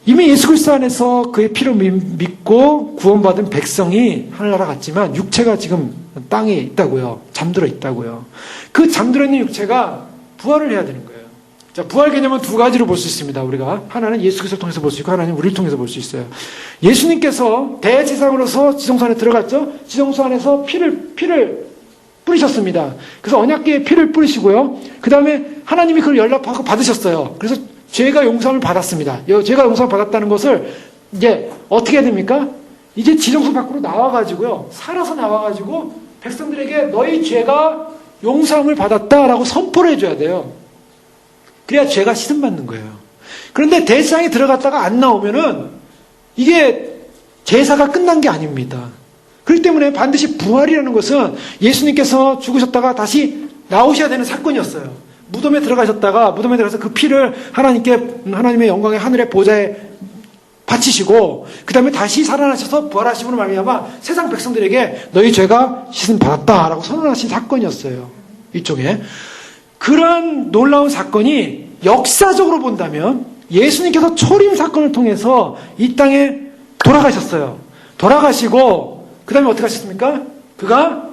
이미 예수 그리스도 안에서 그의 피를 믿고 구원받은 백성이 하늘나라 갔지만 육체가 지금 땅에 있다고요. 잠들어 있다고요. 그 잠들어 있는 육체가 부활을 해야 되는 거예요. 자, 부활 개념은 두 가지로 볼 수 있습니다. 우리가 하나는 예수 그리스도를 통해서 볼 수 있고 하나는 우리를 통해서 볼 수 있어요. 예수님께서 대제사장으로서 지성소 안에 들어갔죠. 지성소 안에서 피를 뿌리셨습니다. 그래서 언약궤에 피를 뿌리시고요. 그 다음에 하나님이 그걸 연락하고 받으셨어요. 그래서 죄가 용서를 받았습니다. 죄가 용서를 받았다는 것을 이제 어떻게 해야 됩니까? 이제 지성소 밖으로 나와가지고요. 살아서 나와가지고 백성들에게 너희 죄가 용서함을 받았다라고 선포를 해줘야 돼요. 그래야 죄가 씻음받는 거예요. 그런데 대제사장이 들어갔다가 안 나오면은 이게 제사가 끝난 게 아닙니다. 그렇기 때문에 반드시 부활이라는 것은 예수님께서 죽으셨다가 다시 나오셔야 되는 사건이었어요. 무덤에 들어가셨다가 무덤에 들어가서 그 피를 하나님의 영광의 하늘의 보좌에 바치시고 그 다음에 다시 살아나셔서 부활하심으로 말미암아 세상 백성들에게 너희 죄가 씻음 받았다라고 선언하신 사건이었어요. 이쪽에. 그런 놀라운 사건이 역사적으로 본다면 예수님께서 초림 사건을 통해서 이 땅에 돌아가셨어요. 돌아가시고 그 다음에 어떻게 하셨습니까? 그가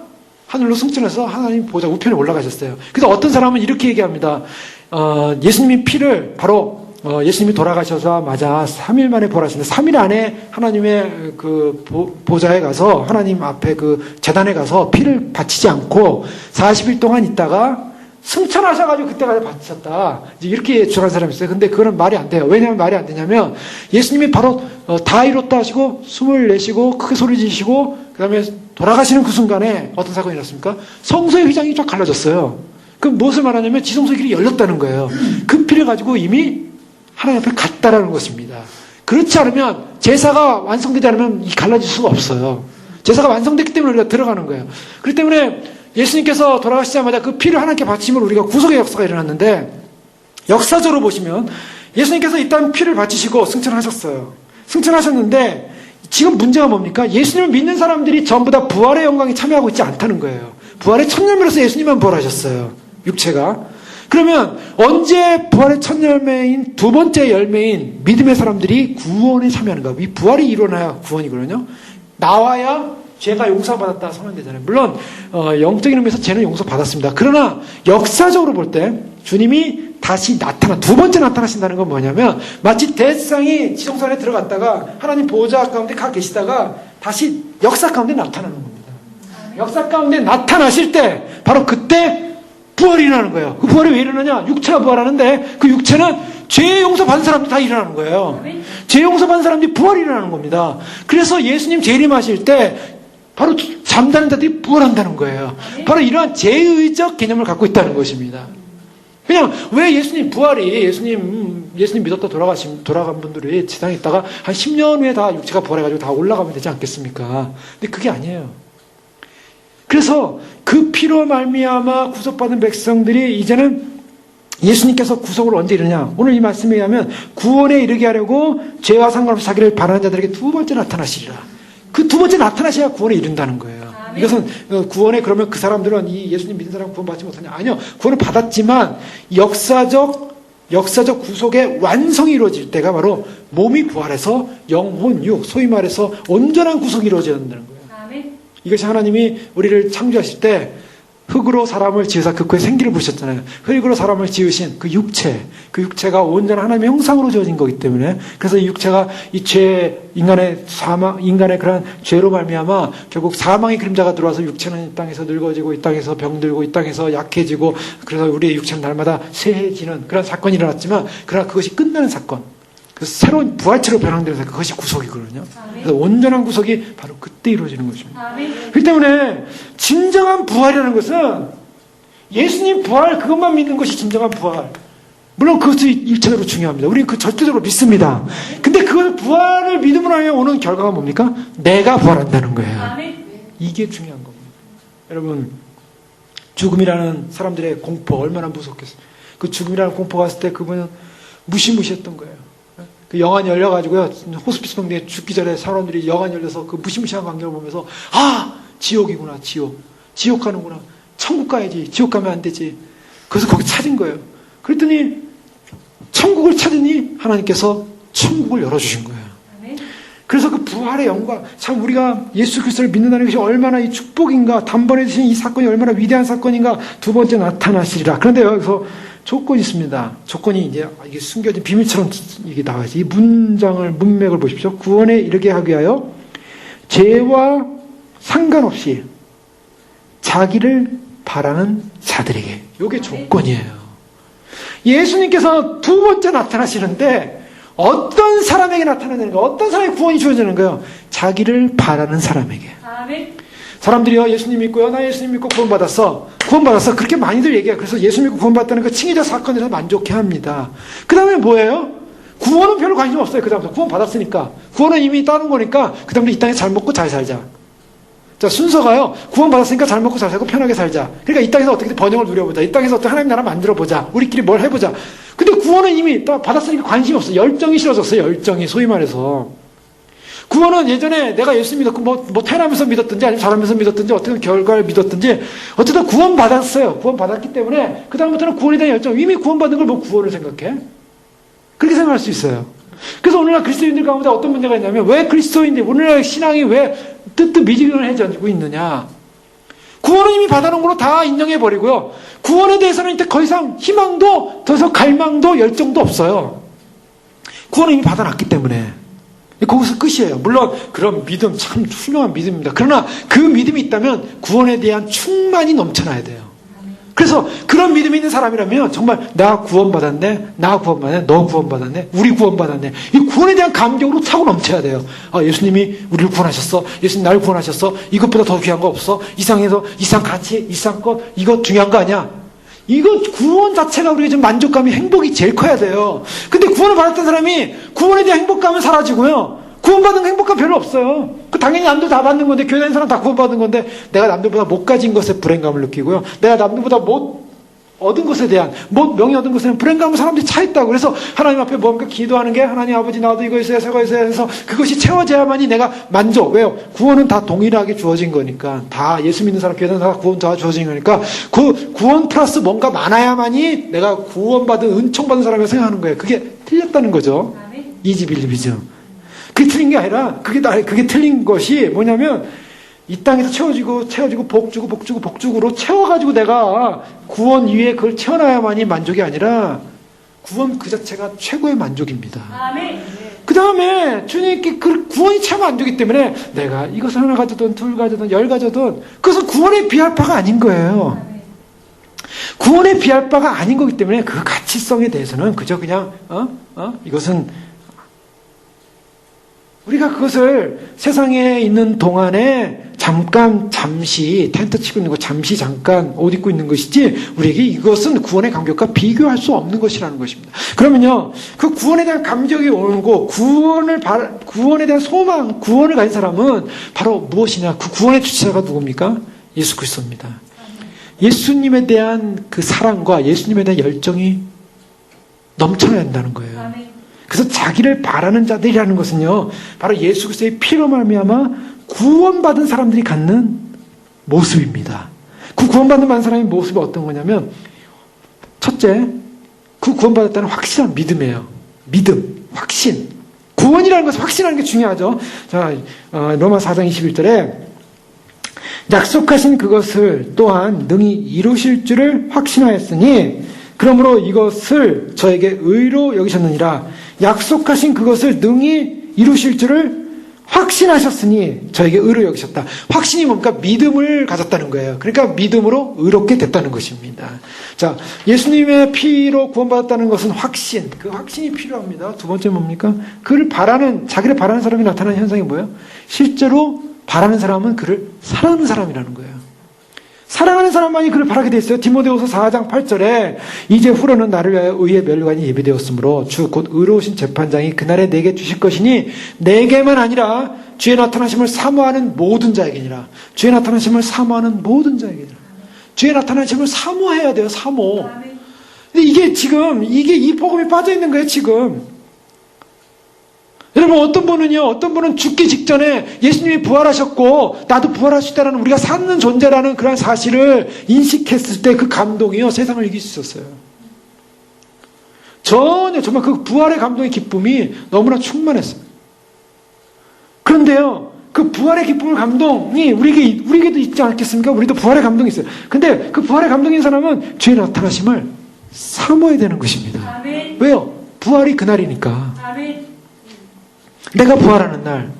하늘로 승천해서 하나님 보좌 우편에 올라가셨어요. 그래서 어떤 사람은 이렇게 얘기합니다. 예수님이 피를 바로 예수님이 돌아가셔서마자 3일 만에 부활하시는데 3일 안에 하나님의 그 보좌에 가서 하나님 앞에 그 제단에 가서 피를 바치지 않고 40일 동안 있다가 승천하셔가지고 그때까지 바치셨다. 이렇게 주장한 사람이 있어요. 근데 그건 말이 안 돼요. 왜냐하면 말이 안 되냐면 예수님이 바로 다 이뤘다 하시고 숨을 내쉬고 크게 소리 지르시고 그 다음에 돌아가시는 그 순간에 어떤 사건이 일어났습니까? 성소의 휘장이 쫙 갈라졌어요. 그럼 무엇을 말하냐면 지성소의 길이 열렸다는 거예요. 그 피를 가지고 이미 하나님 앞에 갔다라는 것입니다. 그렇지 않으면 제사가 완성되지 않으면 이 갈라질 수가 없어요. 제사가 완성됐기 때문에 우리가 들어가는 거예요. 그렇기 때문에 예수님께서 돌아가시자마자 그 피를 하나님께 바치면 우리가 구속의 역사가 일어났는데 역사적으로 보시면 예수님께서 일단 피를 바치시고 승천하셨어요. 승천하셨는데 지금 문제가 뭡니까? 예수님을 믿는 사람들이 전부 다 부활의 영광에 참여하고 있지 않다는 거예요. 부활의 첫 열매로서 예수님만 부활하셨어요. 육체가. 그러면 언제 부활의 첫 열매인 두 번째 열매인 믿음의 사람들이 구원에 참여하는가? 이 부활이 일어나야 구원이거든요. 나와야 죄가 용서받았다 선언되잖아요. 물론 영적인 의미에서 죄는 용서받았습니다. 그러나 역사적으로 볼 때 주님이 다시 두 번째 나타나신다는 건 뭐냐면 마치 대제사장이 지성소 안에 들어갔다가 하나님 보좌 가운데 가 계시다가 다시 역사 가운데 나타나는 겁니다. 역사 가운데 나타나실 때 바로 그때 부활이 일어나는 거예요. 그 부활이 왜 일어나냐? 육체가 부활하는데 그 육체는 죄 용서받은 사람들이 다 일어나는 거예요. 죄 용서받은 사람들이 부활이 일어나는 겁니다. 그래서 예수님 재림하실 때 바로 잠자는 자들이 부활한다는 거예요. 바로 이러한 제의적 개념을 갖고 있다는 것입니다. 그냥 왜 예수님 부활이 예수님 믿었다 돌아간 분들이 지상에 있다가 한 10년 후에 다 육체가 부활해가지고 다 올라가면 되지 않겠습니까? 근데 그게 아니에요. 그래서 그 피로 말미암아 구속받은 백성들이 이제는 예수님께서 구속을 언제 이루냐? 오늘 이 말씀에 의하면 구원에 이르게 하려고 죄와 상관없이 자기를 바라는 자들에게 두 번째 나타나시리라. 그 두 번째 나타나셔야 구원에 이른다는 거예요. 이것은 구원에 그러면 그 사람들은 이 예수님 믿는 사람 구원 받지 못하냐? 아니요. 구원을 받았지만 역사적 구속의 완성이 이루어질 때가 바로 몸이 부활해서 영혼, 육, 소위 말해서 온전한 구속이 이루어져야 된다는 거예요. 이것이 하나님이 우리를 창조하실 때 흙으로 사람을 지으사 그 코에 생기를 부으셨잖아요. 흙으로 사람을 지으신 그 육체가 온전한 하나님의 형상으로 지어진 거기 때문에 그래서 이 육체가 이 죄, 인간의 그러한 죄로 말미암아 결국 사망의 그림자가 들어와서 육체는 이 땅에서 늙어지고 이 땅에서 병들고 이 땅에서 약해지고 그래서 우리의 육체는 날마다 쇠해지는 그런 사건이 일어났지만 그러나 그것이 끝나는 사건. 그래서 새로운 부활체로 변화되는 그것이 구속이거든요. 그래서 온전한 구속이 바로 그때 이루어지는 것입니다. 그렇기 때문에 진정한 부활이라는 것은 예수님 부활 그것만 믿는 것이 진정한 부활. 물론 그것이 일차적으로 중요합니다. 우리는 그 절대적으로 믿습니다. 근데 그 부활을 믿음으로 하면 오는 결과가 뭡니까? 내가 부활한다는 거예요. 이게 중요한 겁니다. 여러분 죽음이라는 사람들의 공포 얼마나 무섭겠어요. 그 죽음이라는 공포가 왔을 때 그분은 무시무시했던 거예요. 그 영안이 열려가지고요. 호스피스 병동에 죽기 전에 사람들이 영안이 열려서 그 무시무시한 광경을 보면서 지옥이구나 지옥. 지옥 가는구나. 천국 가야지. 지옥 가면 안 되지. 그래서 거기 찾은 거예요. 그랬더니 천국을 찾으니 하나님께서 천국을 열어주신 거예요. 그래서 그 부활의 영광, 참 우리가 예수 그리스도를 믿는다는 것이 얼마나 이 축복인가, 단번에 드신 이 사건이 얼마나 위대한 사건인가, 두 번째 나타나시리라. 그런데 여기서 조건이 있습니다. 조건이 이제 이게 숨겨진 비밀처럼 이게 나와야지. 이 문맥을 보십시오. 구원에 이르게 하기 위하여 죄와 상관없이 자기를 바라는 자들에게. 이게 조건이에요. 예수님께서 두 번째 나타나시는데 어떤 사람에게 나타나는 거예요? 어떤 사람에게 구원이 주어지는 거예요? 자기를 바라는 사람에게. 사람들이요, 예수님 믿고요, 나 예수님 믿고 구원받았어. 그렇게 많이들 얘기해요. 그래서 예수 믿고 구원받았다는 그 칭의적 사건에서 만족해 합니다. 그 다음에 뭐예요? 구원은 별로 관심 없어요. 그 다음부터 구원 받았으니까. 구원은 이미 따는 거니까 그 다음부터 이 땅에 잘 먹고 잘 살자. 자, 순서가요. 구원 받았으니까 잘 먹고 잘 살고 편하게 살자. 그러니까 이 땅에서 어떻게 번영을 누려보자. 이 땅에서 어떻게 하나님 나라 만들어보자. 우리끼리 뭘 해보자. 근데 구원은 이미 받았으니까 관심이 없어. 열정이 싫어졌어요. 열정이. 소위 말해서. 구원은 예전에 내가 예수 믿었고 뭐 태어나면서 믿었든지 아니면 자라면서 믿었든지 어떤 결과를 믿었든지 어쨌든 구원 받았어요. 구원 받았기 때문에 그 다음부터는 구원에 대한 열정. 이미 구원 받은 걸 뭐 구원을 생각해? 그렇게 생각할 수 있어요. 그래서 오늘날 그리스도인들 가운데 어떤 문제가 있냐면 왜 그리스도인들 오늘날 신앙이 왜 뜨뜻미지근해지고 있느냐? 구원은 이미 받아놓은 걸로 다 인정해버리고요. 구원에 대해서는 이제 더 이상 희망도 더 이상 갈망도 열정도 없어요. 구원은 이미 받아놨기 때문에. 거기서 끝이에요. 물론 그런 믿음 참 훌륭한 믿음입니다. 그러나 그 믿음이 있다면 구원에 대한 충만이 넘쳐나야 돼요. 그래서 그런 믿음이 있는 사람이라면 정말 나 구원받았네, 나 구원받았네, 너 구원받았네, 우리 구원받았네. 이 구원에 대한 감격으로 차고 넘쳐야 돼요. 아, 예수님이 우리를 구원하셨어. 예수님 나를 구원하셨어. 이것보다 더 귀한 거 없어. 이 상 가치, 이 상 것, 이거 중요한 거 아니야. 이거 구원 자체가 우리가 좀 만족감이 행복이 제일 커야 돼요. 근데 구원을 받았던 사람이 구원에 대한 행복감은 사라지고요. 구원받은 행복감 별로 없어요. 그 당연히 남들 다 받는 건데 교회 다니는 사람 다 구원받은 건데 내가 남들보다 못 가진 것에 불행감을 느끼고요. 내가 남들보다 못 얻은 것에 대한 명예 얻은 것에 대한 불행감은 사람들이 차 있다고. 그래서 하나님 앞에 뭔가 기도하는 게 하나님 아버지 나도 이거 있어야 저거 있어야 해서 그것이 채워져야만이 내가 만족. 왜요? 구원은 다 동일하게 주어진 거니까. 다 예수 믿는 사람 교회는 다 구원 다 주어진 거니까 그 구원 플러스 뭔가 많아야만이 내가 구원받은 은총받은 사람이라고 생각하는 거예요. 그게 틀렸다는 거죠. 이지빌리비즘. 그게 틀린 게 아니라 그게 틀린 것이 뭐냐면 이 땅에서 채워지고 복주고로 채워가지고 내가 구원 위에 그걸 채워놔야만이 만족이 아니라 구원 그 자체가 최고의 만족입니다. 그 다음에 주님께 그 구원이 참 만족이기 때문에 내가 이것을 하나 가져든 둘 가져든 열 가져든 그것은 구원에 비할 바가 아닌 거예요. 구원에 비할 바가 아닌 거기 때문에 그 가치성에 대해서는 그저 그냥 이것은 우리가 그것을 세상에 있는 동안에 잠시 텐트 치고 있는 거 잠깐 옷 입고 있는 것이지 우리에게 이것은 구원의 감격과 비교할 수 없는 것이라는 것입니다. 그러면요, 그 구원에 대한 감격이 오는 거, 구원에 대한 소망, 구원을 가진 사람은 바로 무엇이냐? 그 구원의 주체자가 누굽니까? 예수 그리스도입니다. 예수님에 대한 그 사랑과 예수님에 대한 열정이 넘쳐나야 한다는 거예요. 그래서 자기를 바라는 자들이라는 것은요, 바로 예수 그리스도의 피로 말미암아 구원받은 사람들이 갖는 모습입니다. 그 구원받는 사람의 모습이 어떤 거냐면, 첫째, 그 구원받았다는 확실한 믿음이에요. 믿음, 확신. 구원이라는 것은 확신하는 게 중요하죠. 자, 로마 4장 21절에 약속하신 그것을 또한 능히 이루실 줄을 확신하였으니 그러므로 이것을 저에게 의로 여기셨느니라. 약속하신 그것을 능히 이루실 줄을 확신하셨으니 저에게 의로 여기셨다. 확신이 뭡니까? 믿음을 가졌다는 거예요. 그러니까 믿음으로 의롭게 됐다는 것입니다. 자, 예수님의 피로 구원받았다는 것은 확신. 그 확신이 필요합니다. 두 번째 뭡니까? 자기를 바라는 사람이 나타나는 현상이 뭐예요? 실제로 바라는 사람은 그를 사랑하는 사람이라는 거예요. 사랑하는 사람만이 그를 바라게 돼 있어요. 디모데후서 4장 8절에 이제 후로는 나를 위하여 의의 멸관이 예비되었으므로 주 곧 의로우신 재판장이 그날에 내게 주실 것이니 내게만 아니라 주의 나타나심을 사모하는 모든 자에게니라. 주의 나타나심을 사모하는 모든 자에게니라. 주의 나타나심을 사모해야 돼요. 사모. 근데 이게 이 복음이 빠져 있는 거예요. 지금. 여러분, 어떤 분은 죽기 직전에 예수님이 부활하셨고 나도 부활할 수 있다는 우리가 사는 존재라는 그런 사실을 인식했을 때 그 감동이요, 세상을 이길 수 있었어요. 정말 그 부활의 감동의 기쁨이 너무나 충만했어요. 그런데요, 그 부활의 기쁨의 감동이 우리에게도 있지 않겠습니까? 우리도 부활의 감동이 있어요. 근데 그 부활의 감동인 사람은 주의 나타나심을 사모해야 되는 것입니다. 아멘. 왜요? 부활이 그날이니까. 아멘. 내가 부활하는 날,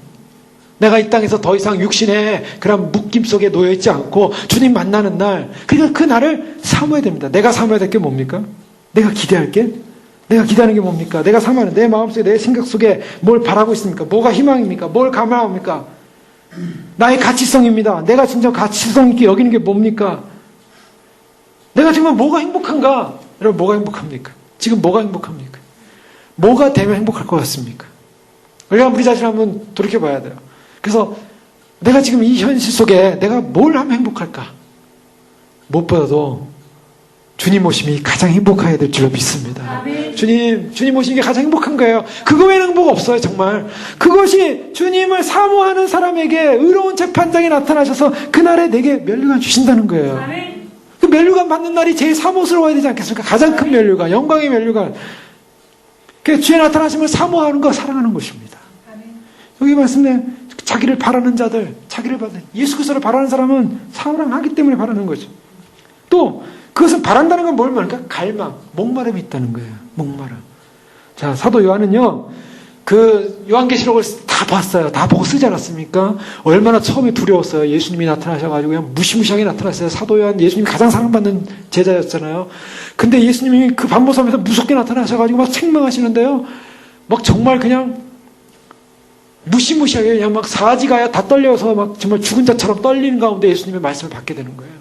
내가 이 땅에서 더 이상 육신의 그런 묶임 속에 놓여있지 않고 주님 만나는 날, 그러니까 그 날을 사모해야 됩니다. 내가 사모해야 될 게 뭡니까? 내가 기대하는 게 뭡니까? 내가 사모하는 내 마음속에 내 생각 속에 뭘 바라고 있습니까? 뭐가 희망입니까? 뭘 감화합니까? 나의 가치성입니다. 내가 진짜 가치성 있게 여기는 게 뭡니까? 내가 정말 뭐가 행복한가? 여러분, 뭐가 행복합니까? 지금 뭐가 행복합니까? 뭐가 되면 행복할 것 같습니까? 우리가 우리 자신을 한번 돌이켜봐야 돼요. 그래서 내가 지금 이 현실 속에 내가 뭘 하면 행복할까? 무엇보다도 주님 모심이 가장 행복해야 될 줄로 믿습니다. 주님 모시는 게 가장 행복한 거예요. 그거 외에는 행복 없어요, 정말. 그것이 주님을 사모하는 사람에게 의로운 재판장이 나타나셔서 그날에 내게 면류관 주신다는 거예요. 그 면류관 받는 날이 제일 사모스러워야 되지 않겠습니까? 가장 큰 면류관, 영광의 면류관. 그 주에 나타나심을 사모하는 거, 사랑하는 것입니다. 여기 말씀에 자기를 바라는 자들, 자기를 바라는 예수 그리스도를 바라는 사람은 사랑하기 때문에 바라는 거죠. 또 그것은 바란다는 건 뭘 말할까? 갈망, 목마름이 있다는 거예요. 목마름. 자, 사도 요한은요, 그 요한계시록을 다 봤어요. 다 보고 쓰지 않았습니까? 얼마나 처음에 두려웠어요. 예수님이 나타나셔가지고 그냥 무시무시하게 나타났어요. 사도 요한, 예수님이 가장 사랑받는 제자였잖아요. 근데 예수님이 그 반모섬에서 무섭게 나타나셔가지고 막 책망하시는데요. 막 정말 그냥 무시무시하게 그냥 막 사지가 다 떨려서 막 정말 죽은 자처럼 떨리는 가운데 예수님의 말씀을 받게 되는 거예요.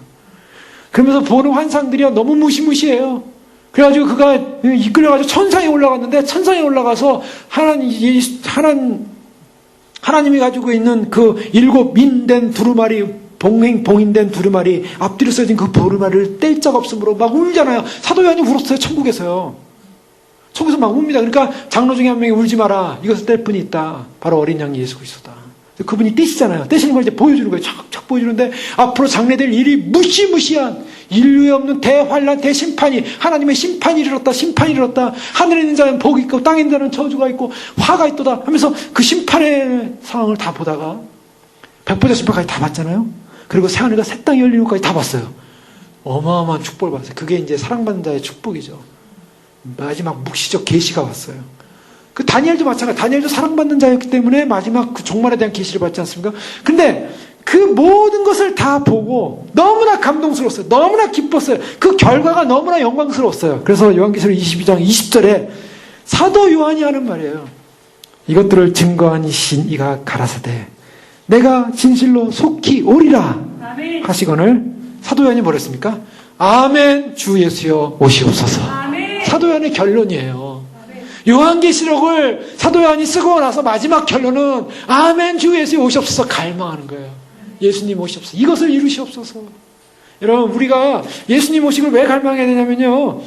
그러면서 보는 환상들이 너무 무시무시해요. 그래가지고 그가 이끌려가지고 천상에 올라갔는데 천상에 올라가서 하나님이 가지고 있는 그 7 민된 두루마리 봉인된 두루마리 앞뒤로 써진 그 두루마리를 뗄 적 없으므로 막 울잖아요. 사도 요한이 울었어요. 천국에서요. 천국에서 막 웁니다. 그러니까 장로 중에 한 명이 울지 마라. 이것을 뗄 분이 있다. 바로 어린 양 예수 그리스도다. 그분이 떼시잖아요. 떼시는 걸 이제 보여주는 거예요. 척척 보여주는데 앞으로 장래될 일이 무시무시한 인류에 없는 대환란, 대심판이 하나님의 심판이 이르렀다. 심판이 이르렀다. 하늘에 있는 자는 복이 있고 땅에 있는 자는 저주가 있고 화가 있도다 하면서 그 심판의 상황을 다 보다가 백보자 심판까지 다 봤잖아요. 그리고 새하늘과 새 땅이 열리는 것까지 다 봤어요. 어마어마한 축복을 봤어요. 그게 이제 사랑받는 자의 축복이죠. 마지막 묵시적 계시가 왔어요. 그 다니엘도 마찬가지. 다니엘도 사랑받는 자였기 때문에 마지막 그 종말에 대한 계시를 받지 않습니까? 근데 그 모든 것을 다 보고 너무나 감동스러웠어요. 너무나 기뻤어요. 그 결과가 너무나 영광스러웠어요. 그래서 요한계시록 22장 20절에 사도 요한이 하는 말이에요. 이것들을 증거한 이신 이가 가라사대 내가 진실로 속히 오리라 하시거늘 사도 요한이 뭐랬습니까? 아멘 주 예수여 오시옵소서. 아멘. 사도 요한의 결론이에요. 요한계시록을 사도 요한이 쓰고 나서 마지막 결론은 아멘 주 예수여 오시옵소서 갈망하는 거예요. 예수님 오시옵소서. 이것을 이루시옵소서. 여러분 우리가 예수님 오시길 왜 갈망해야 되냐면요.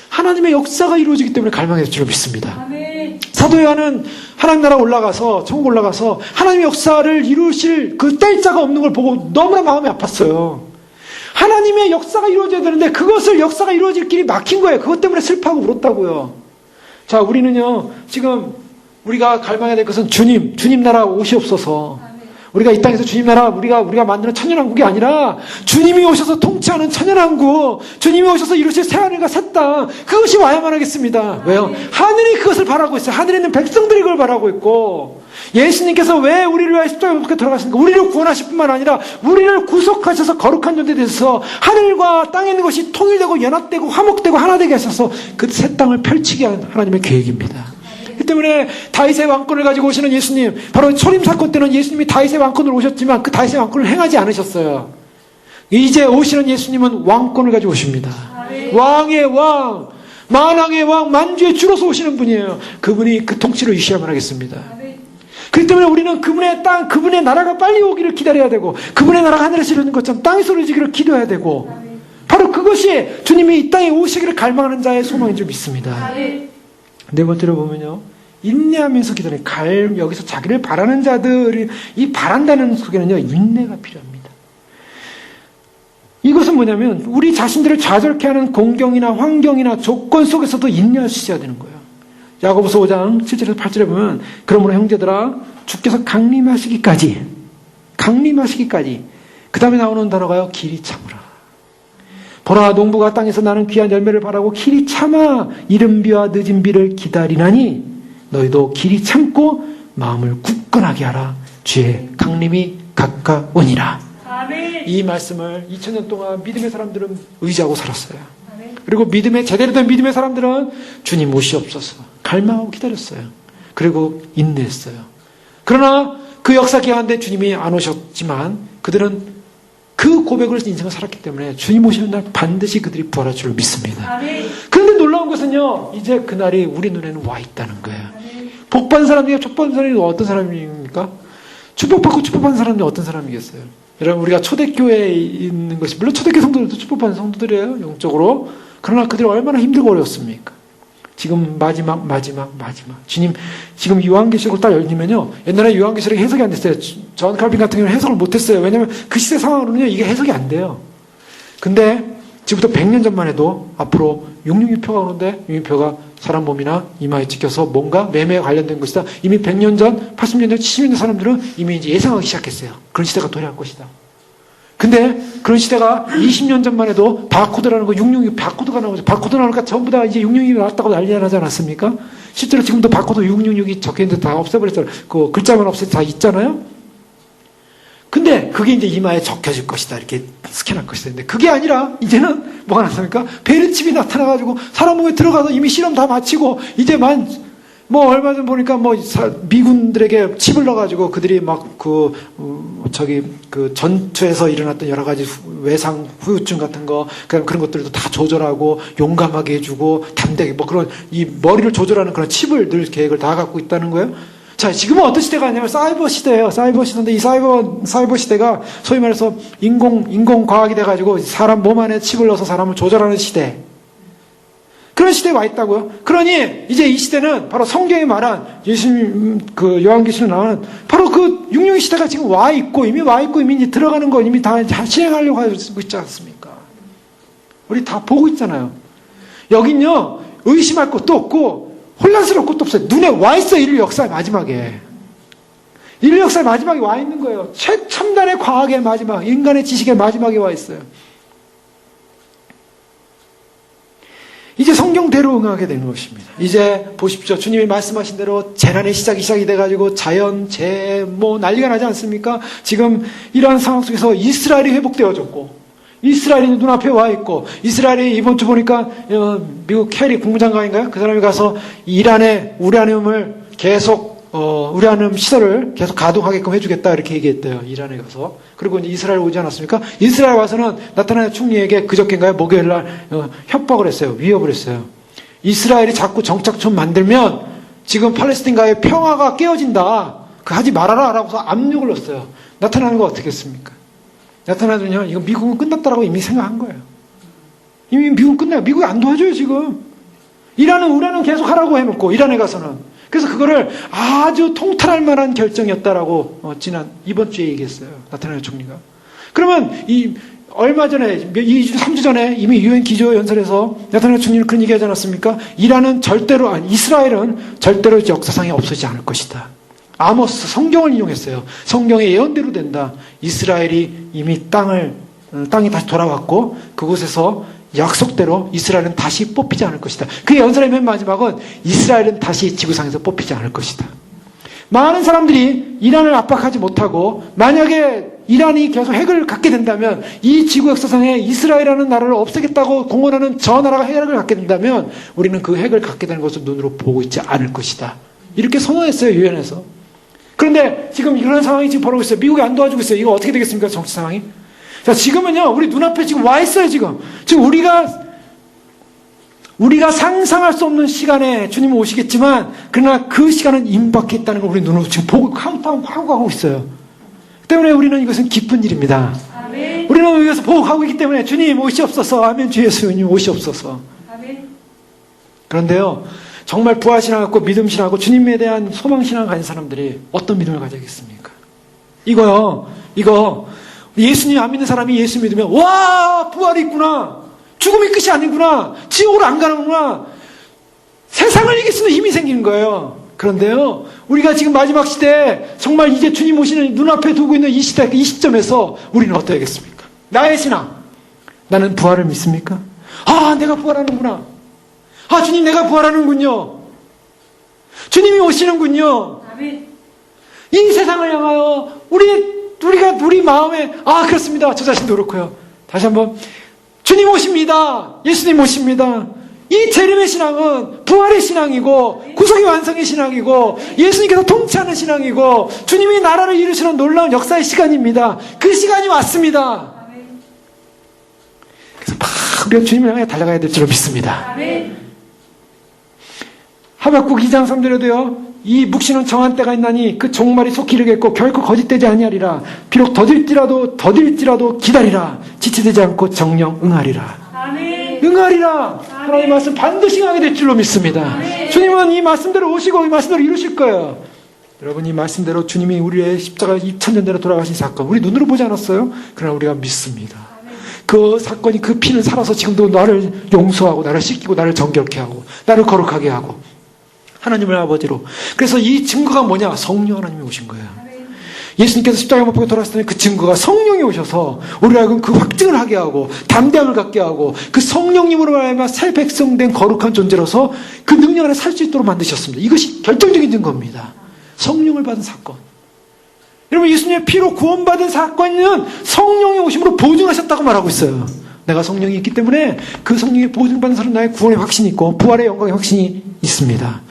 하나님의 역사가 이루어지기 때문에 갈망해야 될 줄 믿습니다. 아멘. 사도 요한은 하나님 나라 올라가서 천국 올라가서 하나님의 역사를 이루실 그 뗄자가 없는 걸 보고 너무나 마음이 아팠어요. 하나님의 역사가 이루어져야 되는데 그것을 역사가 이루어질 길이 막힌 거예요. 그것 때문에 슬퍼하고 울었다고요. 자, 우리는요, 지금 우리가 갈망해야 될 것은 주님 나라 오시옵소서. 우리가 이 땅에서 주님 나라, 우리가 만드는 천연왕국이 아니라 주님이 오셔서 통치하는 천연왕국, 주님이 오셔서 이루실 새하늘과 새 땅, 그것이 와야만 하겠습니다. 왜요? 하늘이 그것을 바라고 있어요. 하늘에 있는 백성들이 그걸 바라고 있고, 예수님께서 왜 우리를 위하여 십자가에 못 들어가십니까? 우리를 구원하실 뿐만 아니라 우리를 구속하셔서 거룩한 존재 되셔서 하늘과 땅에 있는 것이 통일되고 연합되고 화목되고 하나 되게 하셔서 그 새 땅을 펼치게 하는 하나님의 계획입니다. 그 때문에 다윗의 왕권을 가지고 오시는 예수님, 바로 초림 사건 때는 예수님이 다윗의 왕권으로 오셨지만 그 다윗의 왕권을 행하지 않으셨어요. 이제 오시는 예수님은 왕권을 가지고 오십니다. 왕의 왕, 만왕의 왕, 만주의 주로서 오시는 분이에요. 그분이 그 통치를 유지하면 하겠습니다. 그렇기 때문에 우리는 그분의 땅, 그분의 나라가 빨리 오기를 기다려야 되고, 그분의 나라가 하늘에서 이루어진 것처럼 땅에서 이루어지기를 기도해야 되고, 바로 그것이 주님이 이 땅에 오시기를 갈망하는 자의 소망인 줄 믿습니다. 네 번째로 보면요, 인내하면서 기다리는, 여기서 자기를 바라는 자들이, 이 바란다는 속에는요, 인내가 필요합니다. 이것은 뭐냐면, 우리 자신들을 좌절케 하는 공경이나 환경이나 조건 속에서도 인내할 수 있어야 되는 거예요. 야고보서 5장 7절에서 8절에 보면 그러므로 형제들아 주께서 강림하시기까지 그 다음에 나오는 단어가요. 길이 참으라. 보라 농부가 땅에서 나는 귀한 열매를 바라고 길이 참아 이른 비와 늦은 비를 기다리나니 너희도 길이 참고 마음을 굳건하게 하라. 주의 강림이 가까우니라. 아멘. 이 말씀을 2000년 동안 믿음의 사람들은 의지하고 살았어요. 아멘. 그리고 제대로 된 믿음의 사람들은 주님 오시옵소서 갈망하고 기다렸어요. 그리고 인내했어요. 그러나 그 역사 기간인데 주님이 안 오셨지만 그들은 그 고백으로 인생을 살았기 때문에 주님 오시는 날 반드시 그들이 부활할 줄 믿습니다. 아멘. 그런데 놀라운 것은요, 이제 그날이 우리 눈에는 와 있다는 거예요. 아멘. 복받은 사람 중에 축복받은 사람이 어떤 사람입니까? 축복받고 축복받은 사람이 어떤 사람이겠어요? 여러분, 우리가 초대교회에 있는 것이, 물론 초대교회 성도들도 축복받은 성도들이에요, 영적으로. 그러나 그들이 얼마나 힘들고 어려웠습니까? 지금 마지막. 주님, 지금 요한계시록을 딱 열리면요, 옛날에 요한계시록이 해석이 안 됐어요. 존 칼빈 같은 경우는 해석을 못했어요. 왜냐면 그 시대 상황으로는요, 이게 해석이 안 돼요. 근데 지금부터 100년 전만 해도 앞으로 666표가 오는데 666표가 사람 몸이나 이마에 찍혀서 뭔가 매매에 관련된 것이다. 이미 100년 전, 80년 전, 70년 전 사람들은 이미 이제 예상하기 시작했어요. 그런 시대가 도래할 것이다. 근데 그런 시대가 20년 전만 해도 바코드라는 거 666 바코드가 나오죠. 바코드 나오니까 전부 다 이제 666이 나왔다고 난리가 나지 않았습니까? 실제로 지금도 바코드 666이 적혀있는데 다 없애버렸잖아요. 그 글자만 없애서 다 있잖아요. 근데 그게 이제 이마에 적혀질 것이다. 이렇게 스캔할 것이다. 근데 그게 아니라 이제는 뭐가 나타납니까? 베르칩이 나타나가지고 사람 몸에 들어가서 이미 실험 다 마치고 이제 얼마 전 보니까 미군들에게 칩을 넣어가지고 그들이 전투에서 일어났던 여러 가지 외상 후유증 같은 거, 그런 것들도 다 조절하고 용감하게 해주고 담대하게 그런 이 머리를 조절하는 그런 칩을 늘 계획을 다 갖고 있다는 거예요. 자, 지금은 어떤 시대가 아니냐면 사이버 시대예요. 사이버 시대인데 이 사이버 시대가 소위 말해서 인공과학이 돼가지고 사람 몸 안에 칩을 넣어서 사람을 조절하는 시대. 그런 시대에 와 있다고요. 그러니 이제 이 시대는 바로 성경이 말한 예수님 요한계시록 나오는 바로 그 662 시대가 지금 이미 이제 들어가는 거 이미 다 실행하려고 하고 있지 않습니까? 우리 다 보고 있잖아요. 여긴요, 의심할 것도 없고 혼란스러울 것도 없어요. 눈에 와 있어요. 인류 역사의 마지막에. 인류 역사의 마지막에 와 있는 거예요. 최첨단의 과학의 마지막, 인간의 지식의 마지막에 와 있어요. 이제 성경대로 응하게 되는 것입니다. 이제 보십시오. 주님이 말씀하신 대로 재난의 시작이 돼가지고 자연, 난리가 나지 않습니까? 지금 이러한 상황 속에서 이스라엘이 회복되어졌고, 이스라엘이 눈앞에 와 있고, 이스라엘이 이번 주 보니까 미국 캐리 국무장관인가요? 그 사람이 가서 이란에 우라늄을 계속 우라늄 시설을 계속 가동하게끔 해주겠다 이렇게 얘기했대요. 이란에 가서. 그리고 이제 이스라엘 오지 않았습니까? 이스라엘 와서는 나타나는 총리에게 그저께인가요? 목요일날 협박을 했어요. 위협을 했어요. 이스라엘이 자꾸 정착촌 만들면 지금 팔레스틴과의 평화가 깨어진다. 하지 말아라 라고서 압력을 넣었어요. 나타나는 거 어떻겠습니까? 나타나면요, 이거 미국은 끝났다라고 이미 생각한 거예요. 이미 미국은 끝나요. 미국이 안 도와줘요, 지금. 우라는 계속 하라고 해놓고, 이란에 가서는. 그래서 그거를 아주 통탈할 만한 결정이었다라고 이번 주에 얘기했어요. 나타나는 총리가. 그러면 얼마 전에 2주, 3주 전에 이미 유엔 기조연설에서 나타나는 총리는 그런 얘기하지 않았습니까? 이스라엘은 절대로 역사상에 없어지지 않을 것이다. 아모스 성경을 인용했어요. 성경의 예언대로 된다. 이스라엘이 이미 땅이 다시 돌아왔고 그곳에서 약속대로 이스라엘은 다시 뽑히지 않을 것이다. 그 예언설의 맨 마지막은 이스라엘은 다시 지구상에서 뽑히지 않을 것이다. 많은 사람들이 이란을 압박하지 못하고 만약에 이란이 계속 핵을 갖게 된다면 이 지구 역사상에 이스라엘이라는 나라를 없애겠다고 공언하는 저 나라가 핵을 갖게 된다면 우리는 그 핵을 갖게 되는 것을 눈으로 보고 있지 않을 것이다. 이렇게 선언했어요. 유엔에서. 그런데 지금 이런 상황이 지금 벌어지고 있어요. 미국이 안 도와주고 있어요. 이거 어떻게 되겠습니까? 정치 상황이. 자, 지금은요, 우리 눈앞에 지금 와 있어요, 지금. 지금 우리가 상상할 수 없는 시간에 주님은 오시겠지만, 그러나 그 시간은 임박해 있다는 걸 우리 눈으로 지금 보고 카운트다운 하고 가고 있어요. 때문에 우리는 이것은 기쁜 일입니다. 아멘. 우리는 여기서 보고 가고 있기 때문에 주님 오시옵소서, 아멘, 주 예수님 오시옵소서. 아멘. 그런데요, 정말 부활신앙하고 믿음신앙하고 주님에 대한 소망신앙을 가진 사람들이 어떤 믿음을 가져야겠습니까? 이거 예수님 안 믿는 사람이 예수 믿으면 와, 부활이 있구나, 죽음이 끝이 아니구나, 지옥으로 안 가는구나, 세상을 이길 수 있는 힘이 생기는 거예요. 그런데요, 우리가 지금 마지막 시대에 정말 이제 주님 오시는 눈앞에 두고 있는 이 시대, 이 시점에서 우리는 어떠하겠습니까? 나의 신앙, 나는 부활을 믿습니까? 내가 부활하는구나. 주님, 내가 부활하는군요. 주님이 오시는군요. 아멘. 이 세상을 향하여 우리 마음에 그렇습니다. 저 자신도 그렇고요. 다시 한번 주님 오십니다. 예수님 오십니다. 이 재림의 신앙은 부활의 신앙이고 구속의 완성의 신앙이고 예수님께서 통치하는 신앙이고 주님이 나라를 이루시는 놀라운 역사의 시간입니다. 그 시간이 왔습니다. 아멘. 그래서 막 우리가 주님을 향해 달려가야 될 줄로 믿습니다. 아멘. 하박국 2장 3절에도요. 이 묵시는 정한 때가 있나니 그 종말이 속히 이르겠고 결코 거짓되지 아니하리라. 비록 더딜지라도 기다리라. 지체되지 않고 정령 응하리라. 아멘. 응하리라. 하나님의 말씀 반드시 하게 될 줄로 믿습니다. 아멘. 주님은 이 말씀대로 오시고 이 말씀대로 이루실 거예요. 여러분 이 말씀대로 주님이 우리의 십자가 2000년 전에 돌아가신 사건 우리 눈으로 보지 않았어요? 그러나 우리가 믿습니다. 그 사건이 그 피는 살아서 지금도 나를 용서하고 나를 씻기고 나를 정결케 하고 나를 거룩하게 하고 하나님을 아버지로. 그래서 이 증거가 뭐냐? 성령 하나님이 오신 거예요. 예수님께서 십자가에 못 박혀 돌아왔을 때 그 증거가 성령이 오셔서 우리를 하여금 그 확증을 하게 하고 담대함을 갖게 하고 그 성령님으로 말하면 새 백성된 거룩한 존재로서 그 능력 안에 살 수 있도록 만드셨습니다. 이것이 결정적인 증거입니다. 성령을 받은 사건. 여러분 예수님의 피로 구원받은 사건은 성령이 오심으로 보증하셨다고 말하고 있어요. 내가 성령이 있기 때문에 그 성령이 보증받은 사람 나의 구원의 확신이 있고 부활의 영광의 확신이 있습니다.